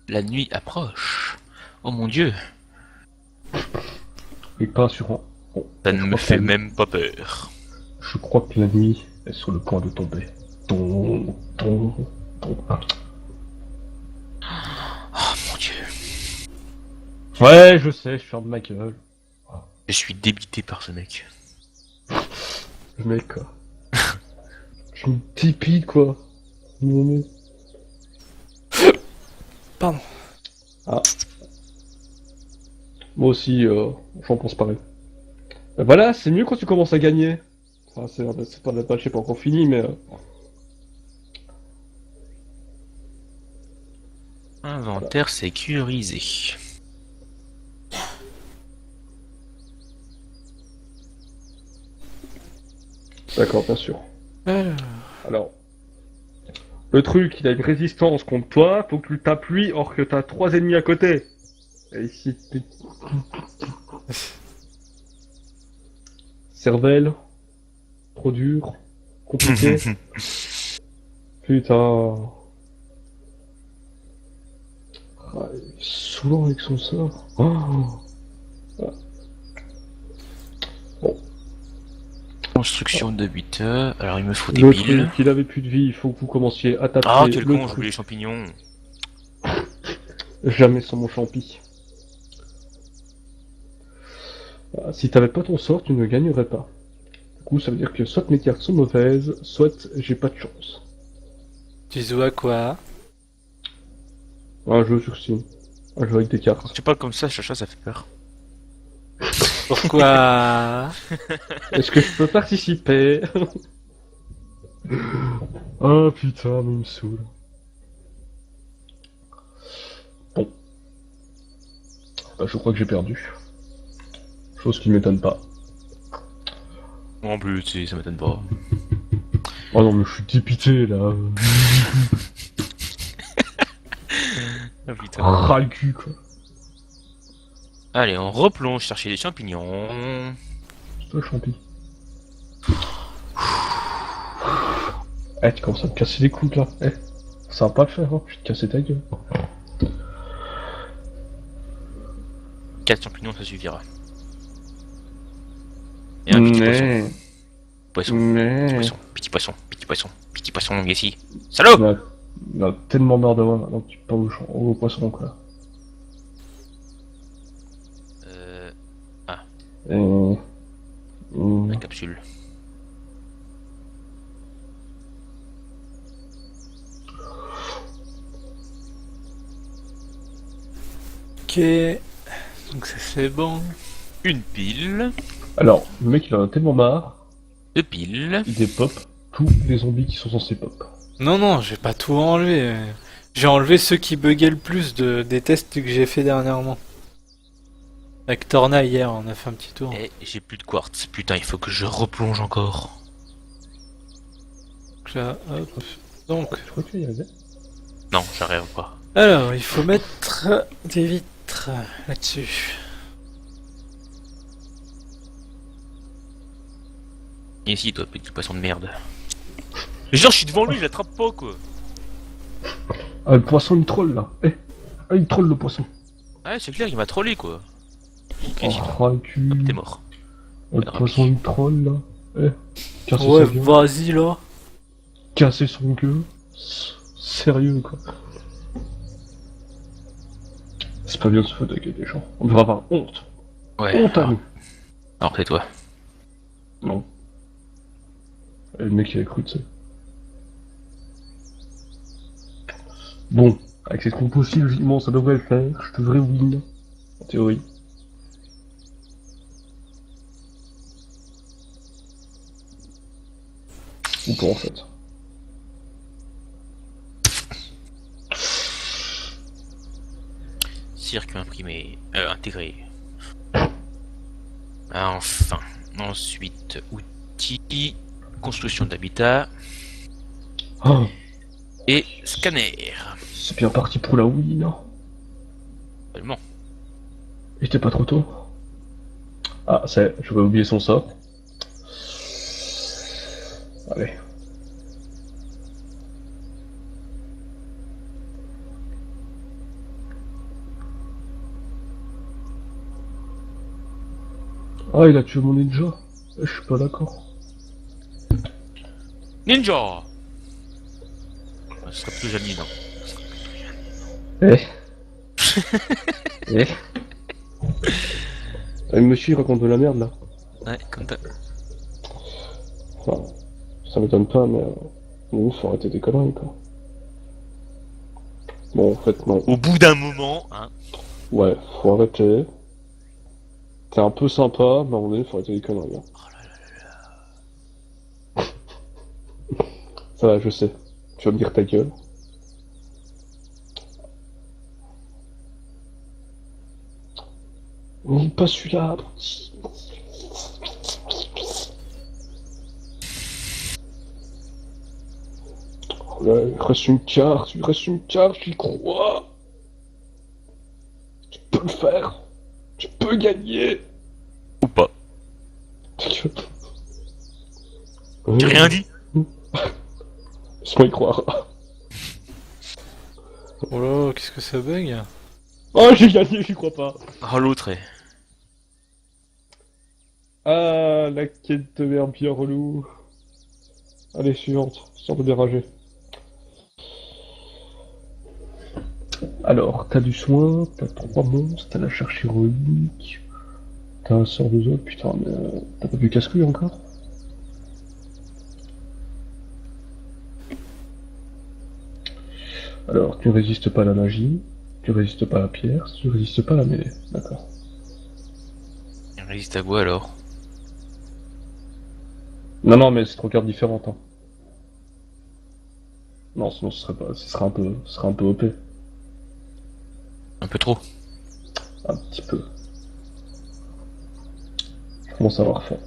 La nuit approche. Oh mon dieu, Et pas assurant. Bon, ça je ne me crois que fait la- même pas peur. Je crois que la nuit est sur le point de tomber. Ton. Oh mon dieu. Ouais, je sais, je ferme ma gueule. Je suis débité par ce mec. Le mec, quoi. Je suis une tipide, quoi. Mmh. Pardon. Ah. Moi aussi, j'en pense pareil. Voilà, c'est mieux quand tu commences à gagner. Enfin, c'est pas la match n'est pas encore fini, mais... Inventaire sécurisé. D'accord, bien sûr. Alors, Alors, le truc, il a une résistance contre toi, faut que tu t'appuies or que t'as 3 ennemis à côté. Et ici, cervelle, trop dur, compliqué. Putain. Ah, il est saoulant avec son sort. Oh. Construction d'habitat. Alors il me faut des Le piles. truc, il avait plus de vie, il faut que vous commenciez à taper Ah quel le con, j'ai truc. oublié les champignons. Jamais sans mon champi. Ah, si t'avais pas ton sort, tu ne gagnerais pas. Du coup, ça veut dire que soit mes cartes sont mauvaises, soit j'ai pas de chance. tu joues à quoi? Un jeu sur Steam. Un jeu avec des Quand cartes. tu parles comme ça, Chacha, ça fait peur. Pourquoi? Est-ce que je peux participer? Oh putain, mais il me saoule. Bon. Bah, je crois que j'ai perdu. Chose qui ne m'étonne pas. Moi en plus, ça m'étonne pas. Oh non, mais je suis dépité là. Ah putain. Ras le cul quoi. Allez, on replonge chercher des champignons. C'est toi, champi. Eh, tu commences à me casser les coudes là. Eh, ça va pas le faire, hein. Je vais te casser ta gueule. 4 champignons, ça suffira. Et un petit poisson. Poisson. Mais... Poisson. Petit poisson. Petit poisson. Petit poisson, ici. Salaud! On a tellement marre de moi maintenant que tu parles au poisson quoi. La capsule. Ok. Donc ça c'est bon. Une pile. Alors, le mec il en a tellement marre, 2 piles. il dépop tous les zombies qui sont censés pop. Non, non, j'ai pas tout enlevé. J'ai enlevé ceux qui buguaient le plus des tests que j'ai fait dernièrement. Avec Torna hier, on a fait un petit tour. Et j'ai plus de quartz. Putain, il faut que je replonge encore. Donc là, hop. Donc, Je crois que tu y arrivé. Non, j'arrive pas. alors, il faut mettre des vitres là-dessus. Viens ici, toi, petit poisson de merde. Mais genre, je suis devant lui, je l'attrape pas, quoi. Ah, le poisson il troll là. Eh, ah, il troll le poisson. Ouais, c'est clair, il m'a trollé, quoi. Ok, Oh, si, toi, ras le cul. t'es mort. Le poisson il troll là. Eh, casser Ouais, sa gueule. vas-y là. Casser son gueule. Sérieux quoi. C'est pas bien de se foutre avec des gens. On devrait avoir honte. Ouais. Honte à nous. Alors, c'est toi. Non. Et le mec il a cru, tu sais. Bon, avec cette compo-ci, logiquement ça devrait le faire. Je devrais win. En théorie. Ou pas en fait. Circuit imprimé. Intégré. Enfin. Ensuite, outils. Construction d'habitat. Oh, Et scanner. c'est bien parti pour la win, non? Seulement. Et c'était pas trop tôt? Ah, c'est, j'aurais oublié son sort. Allez. Ah, il a tué mon ninja. Je suis pas d'accord. Ninja! Ce serait plutôt Janine. Eh. Eh. Le monsieur il raconte de la merde là. Ouais, comme t'as. Enfin, ça m'étonne pas, mais faut arrêter des conneries quoi. Bon, en fait, non. Au bout d'un moment, hein. Ouais, faut arrêter. T'es un peu sympa, mais à un moment donné, faut arrêter des conneries. Hein. Ça va, je sais. Tu vas me dire ta gueule. Mais pas celui-là. Oh là, il reste une carte, j'y crois. Tu peux le faire. Tu peux gagner. Ou pas. J'ai rien dit. Laisse-moi y croire. Oh là, qu'est-ce que ça bug? Oh, j'ai gagné, j'y crois pas. Ah, l'autre est. Ah, la quête de merde bien relou. Allez, suivante, sans de dérager. Alors, t'as du soin, t'as 3 monstres, t'as la charge héroïque, t'as un sort de zone, putain, mais t'as pas vu casse-couille encore? Alors, tu ne résistes pas à la magie, tu résistes pas à la pierre, tu résistes pas à la mêlée, d'accord. Il résiste à quoi alors? Non, mais c'est 3 cartes différentes, hein. Non, sinon ce serait un peu OP. Un peu trop. Un petit peu. Je commence à avoir faim.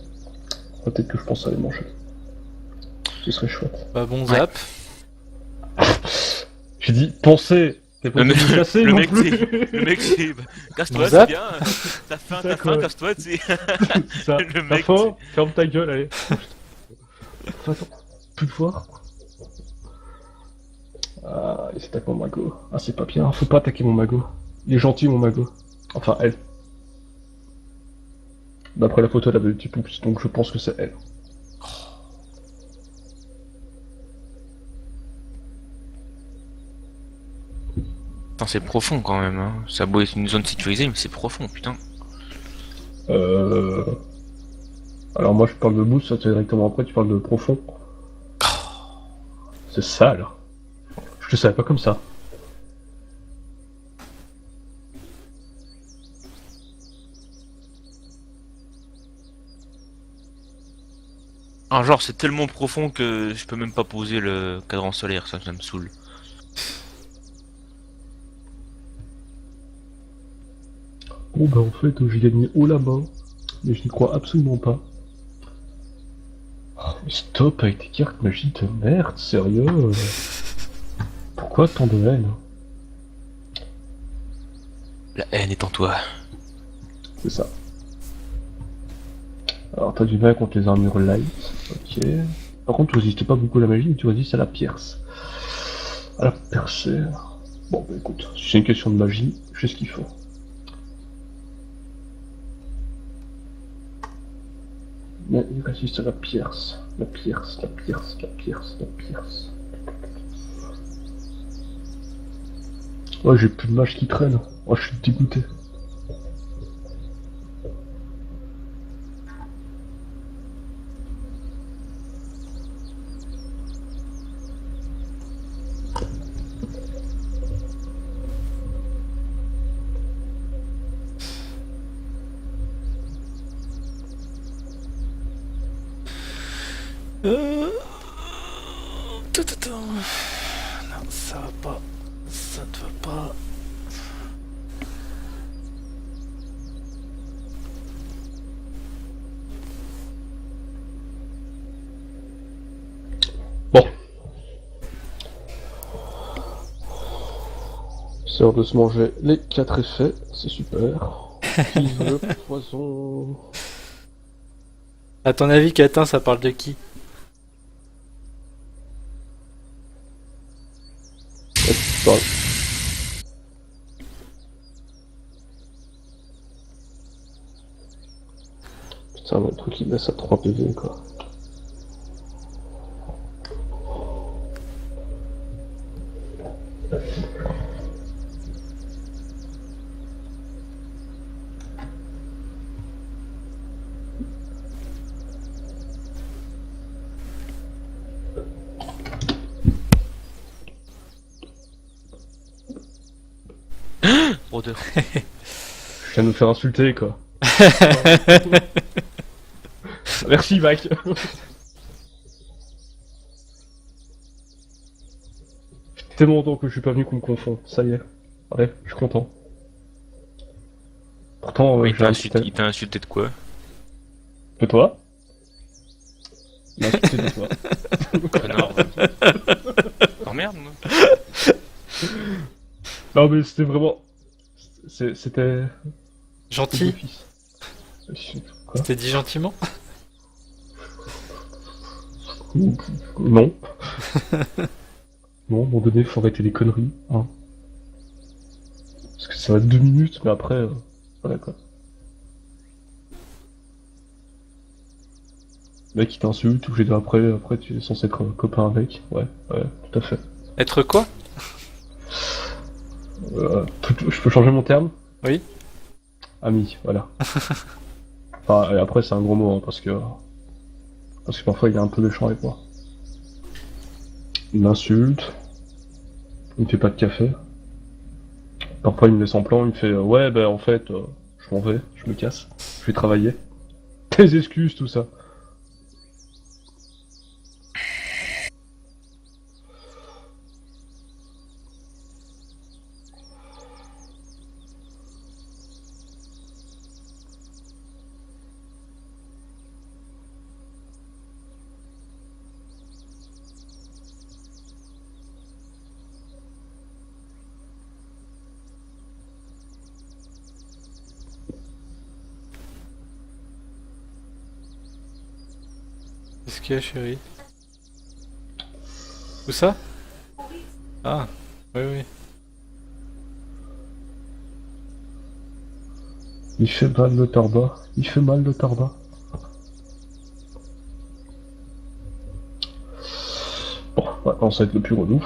Peut-être que je pense à les manger. Ce serait chouette. Bah bon Ouais. zap. J'ai dit, pensez. T'es pas obligé de me casser non plus. Le mec, c'est. Casse-toi, Bon, c'est zap. bien. T'as faim, C'est ça, quoi. casse-toi, tu sais. C'est ça. Le T'as mec, faim, ferme ta gueule, allez. Attends, plus de voir. Ah, il s'attaque mon mago. Ah, c'est pas bien, faut pas attaquer mon mago. Il est gentil, mon mago. Enfin, elle. D'après la photo, elle avait le petit pouce, donc je pense que c'est elle. Putain, c'est profond quand même. Hein. Ça a beau être une zone sécurisée, mais c'est profond, putain. Alors moi je parle de boost, ça directement après tu parles de profond. C'est sale. Je te savais pas comme ça. Ah, genre, c'est tellement profond que je peux même pas poser le cadran solaire, ça me saoule. Bon bah en fait j'ai gagné haut la main, mais je n'y crois absolument pas. Oh, mais stop avec tes cartes magie de merde, sérieux. Pourquoi tant de haine? La haine est en toi. C'est ça. Alors t'as du mal contre les armures light, ok. Par contre tu résistes pas beaucoup à la magie, mais tu résistes à la pierce. À la percée. Bon bah écoute, si c'est une question de magie, je sais ce qu'il faut. Mais il résiste à la pierce. La pierce, la pierce, la pierce, la pierce. Ouais, j'ai plus de mage qui traîne. Oh, je suis dégoûté. Non, ça va pas. Ça ne va pas. Bon. C'est l'heure de se manger les 4 effets, c'est super. Vive le poison. À ton avis, Catin, ça parle de qui? Bon. Putain, le truc il laisse à 3 PV quoi. Rôdeur. Je viens de nous faire insulter, quoi. Merci, Mac. Tellement longtemps que je suis pas venu qu'on me confond. Ça y est. Ouais, je suis content. Pourtant, Ouais, j'ai insulté. il t'a insulté de quoi? De toi? Il m'a insulté de toi. Connard. Oh merde, moi. Non, mais c'était vraiment. C'était. Gentil. Fils. Quoi? C'était dit gentiment. Non. Non, à un moment donné, faut arrêter les conneries, hein. Parce que ça va être 2 minutes, mais après, voilà quoi. Le mec il t'insulte, ou j'ai dit après tu es censé être copain avec. Ouais, tout à fait. Être quoi? Je peux changer mon terme? Oui. Ami, voilà. Enfin, et après c'est un gros mot, hein, parce que parfois il est un peu méchant avec moi. Il m'insulte, il me fait pas de café. Parfois il me laisse en plan, il me fait ouais bah en fait je m'en vais, je me casse, je vais travailler. Tes excuses, tout ça. Qu'est-ce qu'il y a, chérie? Où ça? Ah, oui, oui. Il fait mal le tarbat, il fait mal le tarbat. Bon, maintenant ça va être le plus relou.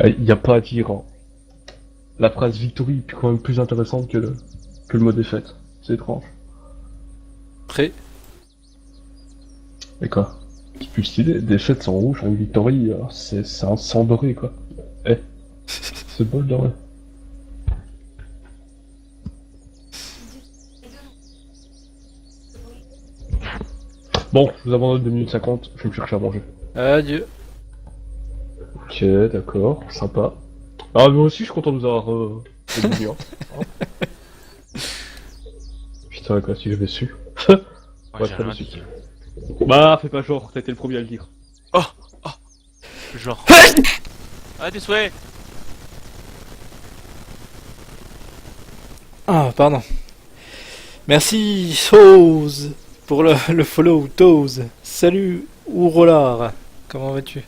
Il n'y a pas à dire, hein. La phrase victory est quand même plus intéressante que le mot défaite. C'est étrange. Prêt? Et quoi? C'est plus stylé, défaite c'est en rouge, une victory c'est un sang doré quoi. Eh, c'est bol doré. Bon, je vous abandonne 2 minutes 50, je vais me chercher à manger. Adieu. Ok, d'accord, sympa. Ah, moi aussi je suis content de vous avoir revenus, hein. Putain, quoi, si j'avais su. Ouais, Ouais, j'ai pas rien de dit. suite. Bah, fais pas genre, t'as été le premier à le dire. Oh, genre. Ah, des souhaits. Ah, pardon. Merci, Chose, pour le follow, Toes. Salut, Ourolar. Comment vas-tu?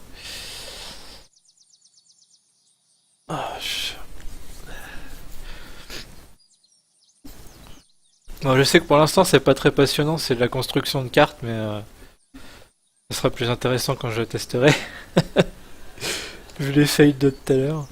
Ah, Bon, je sais que pour l'instant, c'est pas très passionnant, c'est de la construction de cartes, mais ce sera plus intéressant quand je le testerai. Vu les fails de tout à l'heure.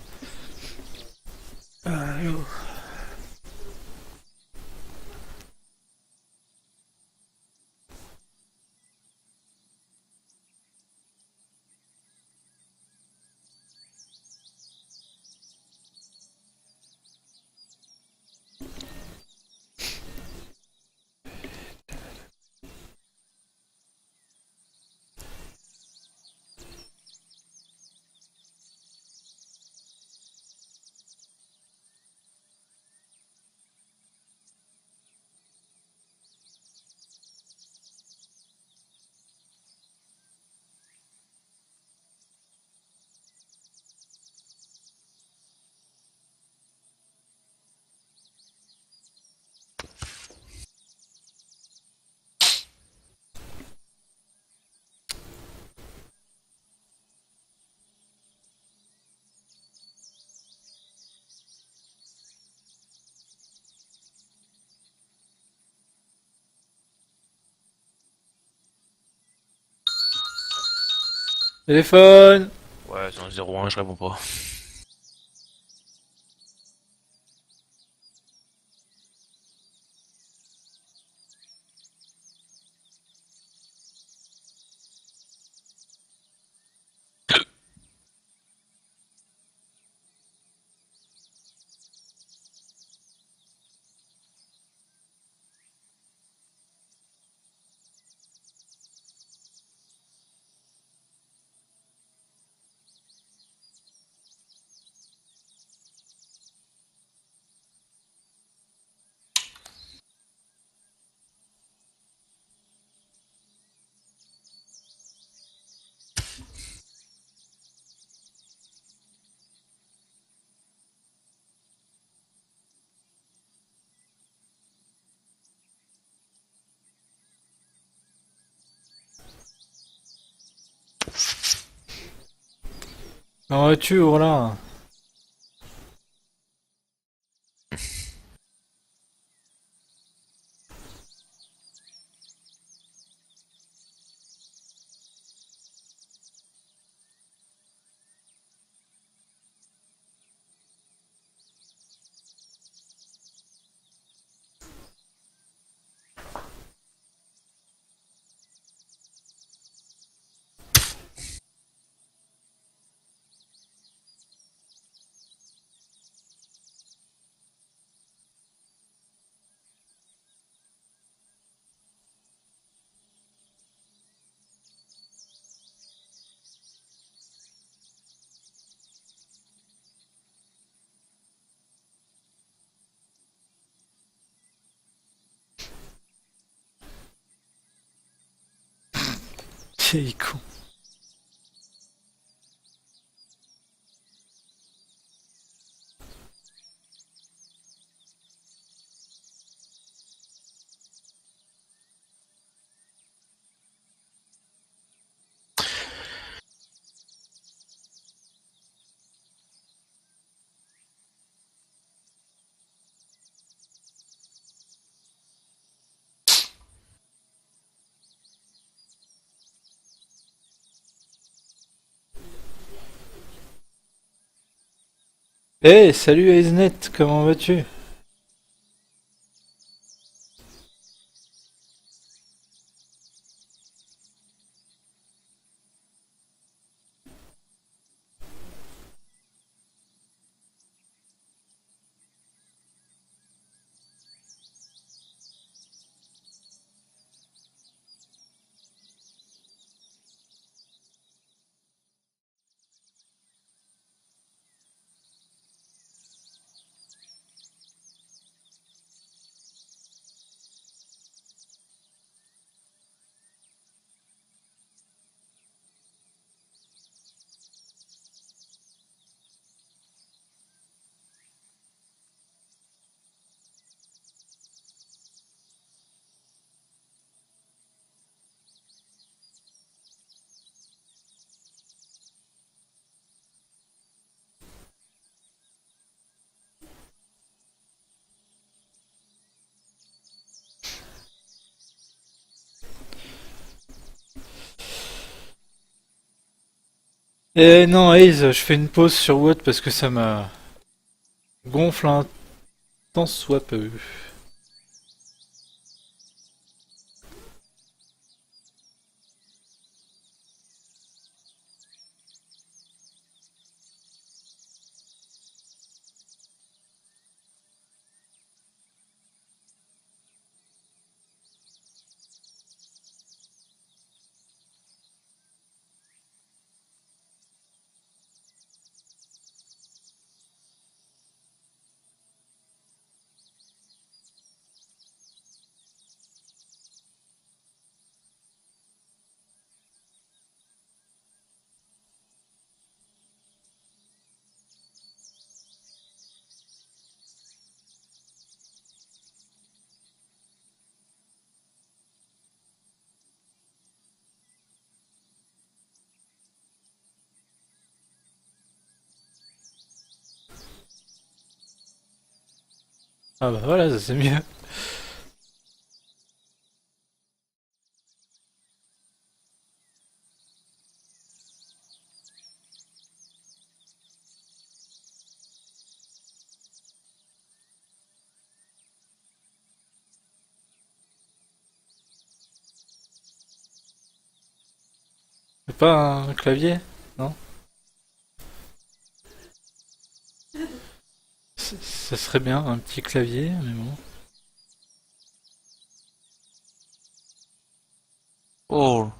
Téléphone. Ouais, c'est un 01, je réponds pas. Comment vas-tu, Roland? C'est con. Eh, salut Aisnet, comment vas-tu? Eh non, Ace, je fais une pause sur Watt parce que ça m'a gonfle un tant soit peu. Ah bah voilà, ça c'est mieux. C'est pas un clavier? Non? Ça serait bien, un petit clavier, mais bon. Four,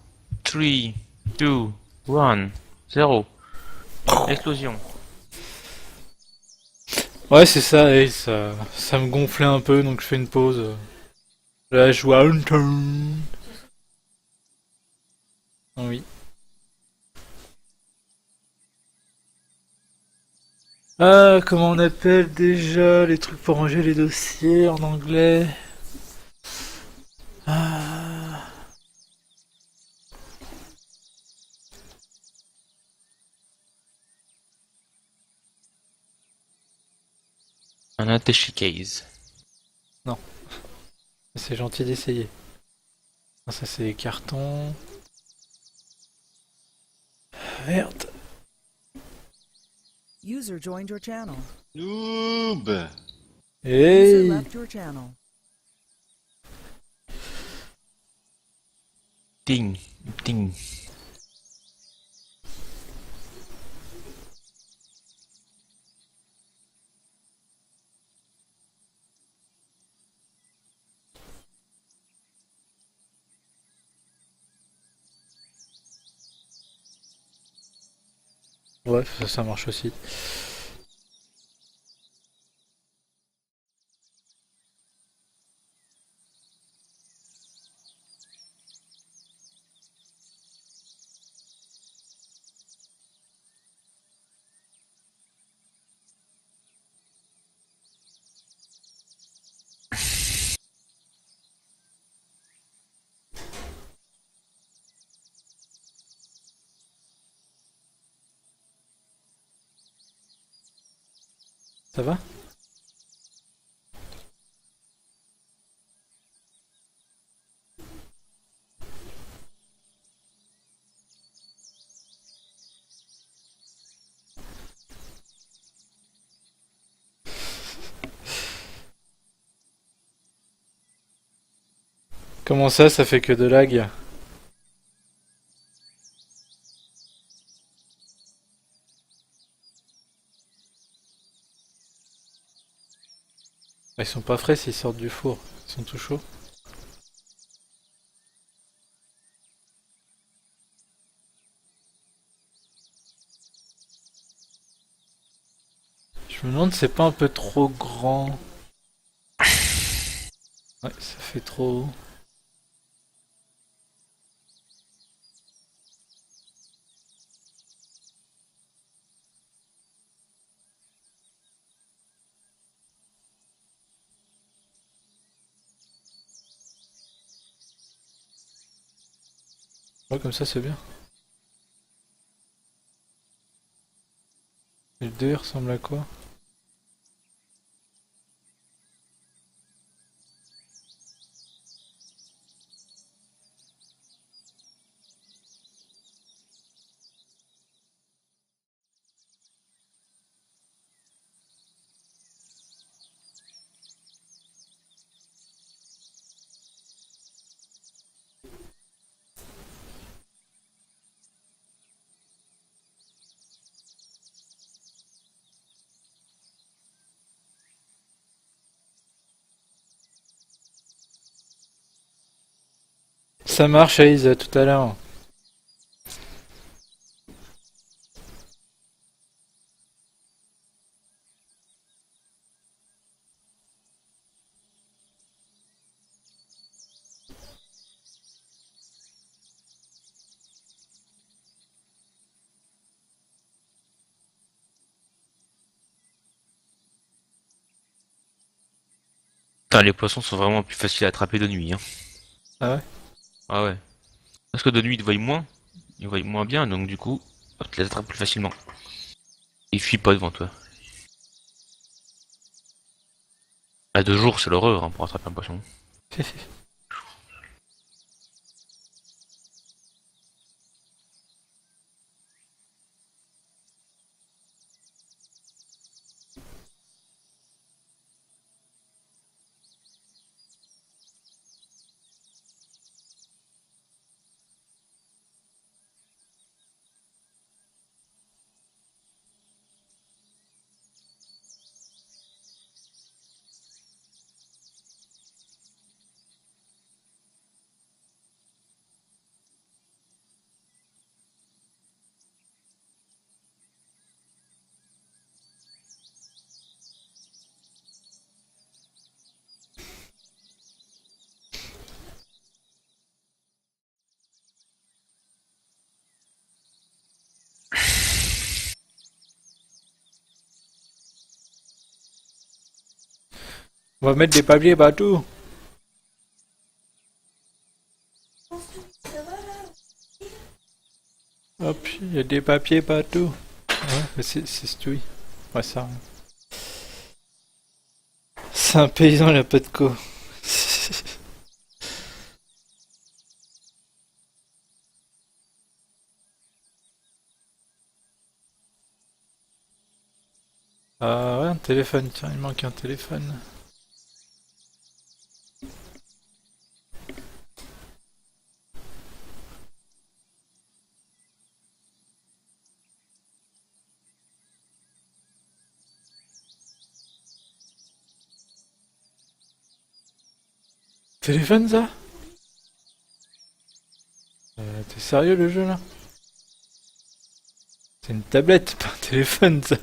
3, 2, 1, 0. Explosion. Ouais, c'est ça, et ça me gonflait un peu, donc je fais une pause. Là, je joue à Hunter. Ah oui. Ah, comment on appelle déjà les trucs pour ranger les dossiers en anglais? Ah, Un attaché case. non, c'est gentil d'essayer. Ah, ça, c'est les cartons. Merde. User joined your channel. Noob. User Hey! left your channel. Ding, ding. Ouais, ça marche aussi. Ça va? Comment ça fait que de lag? Ils sont pas frais s'ils sortent du four. Ils sont tout chauds. Je me demande si c'est pas un peu trop grand. Ouais, ça fait trop. Ouais, comme ça c'est bien. Et le 2 il ressemble à quoi? Ça marche, Aïs, à tout à l'heure. Putain, les poissons sont vraiment plus faciles à attraper de nuit, hein. Ah ouais? Ah ouais. Parce que de nuit, ils voient moins bien, donc du coup, hop, tu les attrapes plus facilement. Ils fuient pas devant toi. À 2 jours, c'est l'horreur, hein, pour attraper un poisson. On va mettre des papiers partout. Hop, il y a des papiers partout. Ouais, mais c'est Stewie. Ouais, ça. C'est un paysan, il a pas de co. Ah ouais, un téléphone, tiens, il manque un téléphone. Téléphone ça? T'es sérieux le jeu là? C'est une tablette, pas un téléphone ça.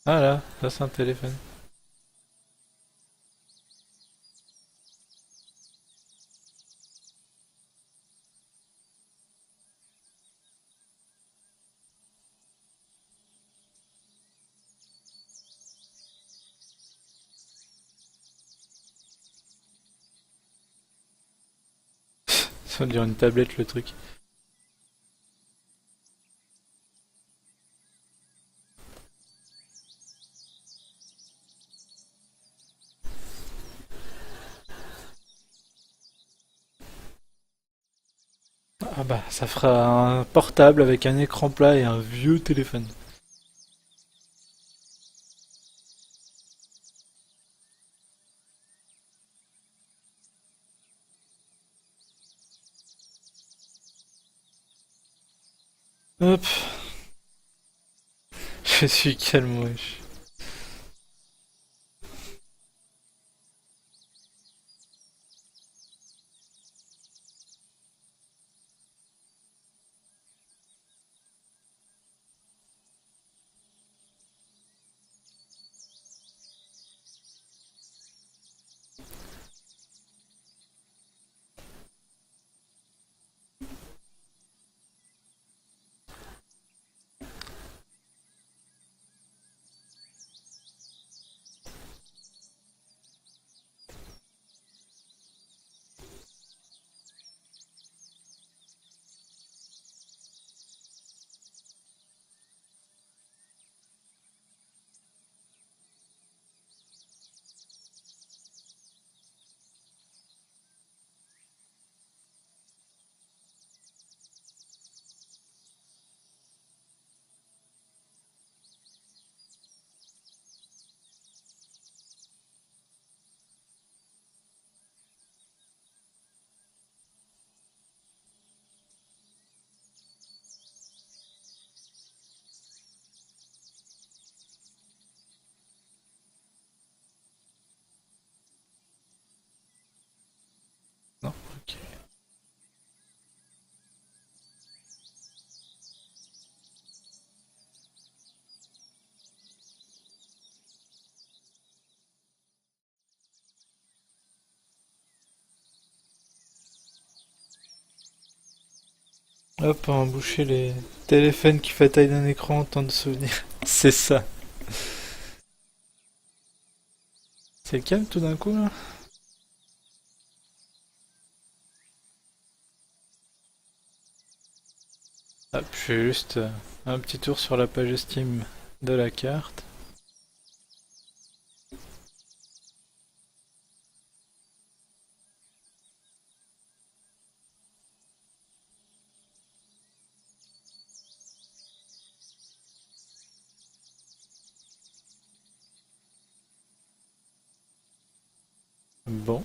Ah là, ça c'est un téléphone. Ça on dirait une tablette le truc. Ah bah, ça fera un portable avec un écran plat et un vieux téléphone. Hop, je suis calme, wesh. Non, ok. Hop, on va boucher les téléphones qui fait taille d'un écran, tant de souvenirs. C'est ça. C'est le calme tout d'un coup là? Hop, je fais juste un petit tour sur la page Steam de la carte. Bon.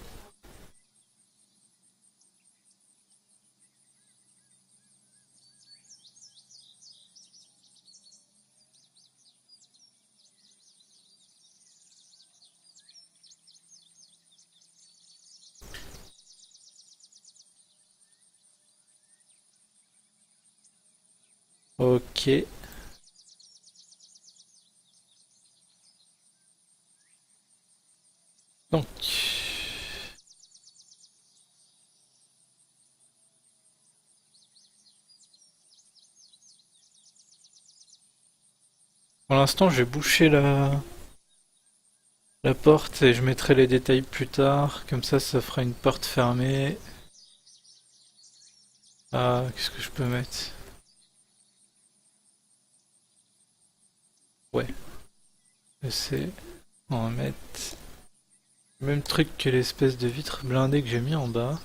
Ok. Donc. Pour l'instant, je vais boucher la porte et je mettrai les détails plus tard. Comme ça fera une porte fermée. Ah, qu'est-ce que je peux mettre? Ouais. Je sais. On va mettre le même truc que l'espèce de vitre blindée que j'ai mis en bas.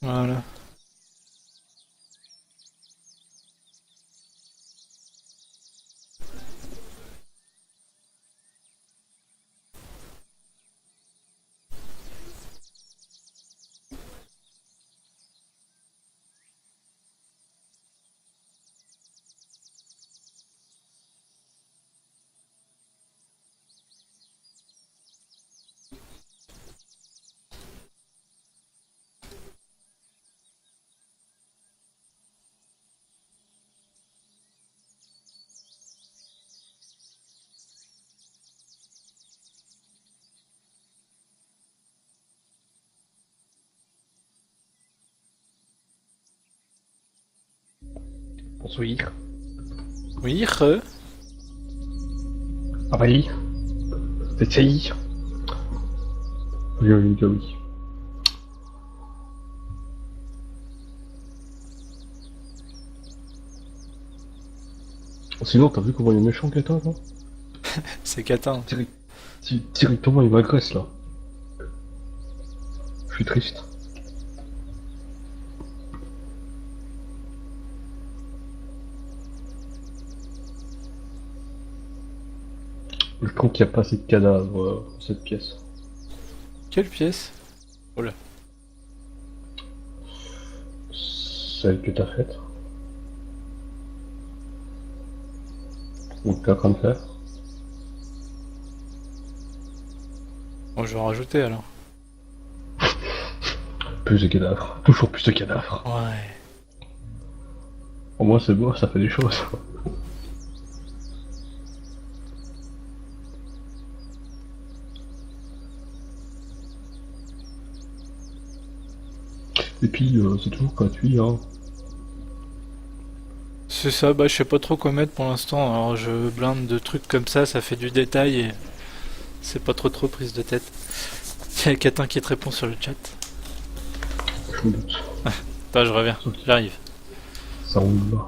Voilà. Bonsoir. Oui, Ah oui. C'est ça. Oui, oui, oui, oui. Sinon, t'as vu comment il est méchant, Kata, là? c'est Catin. Directement, il m'agresse, là. Je suis triste. Je trouve qu'il n'y a pas assez de cadavres dans cette pièce. Quelle pièce? Celle que t'as faite. Ou que t'es en train de faire. Bon, je vais en rajouter alors. Plus de cadavres. Toujours plus de cadavres. Ouais. Au moins c'est beau, ça fait des choses. Et puis c'est toujours gratuit, hein. C'est ça, bah je sais pas trop quoi mettre pour l'instant. Alors je blinde de trucs comme ça fait du détail et c'est pas trop prise de tête. Il y a Catin qui te répond sur le chat. Je me doute. Bah je reviens, j'arrive. Ça roule là.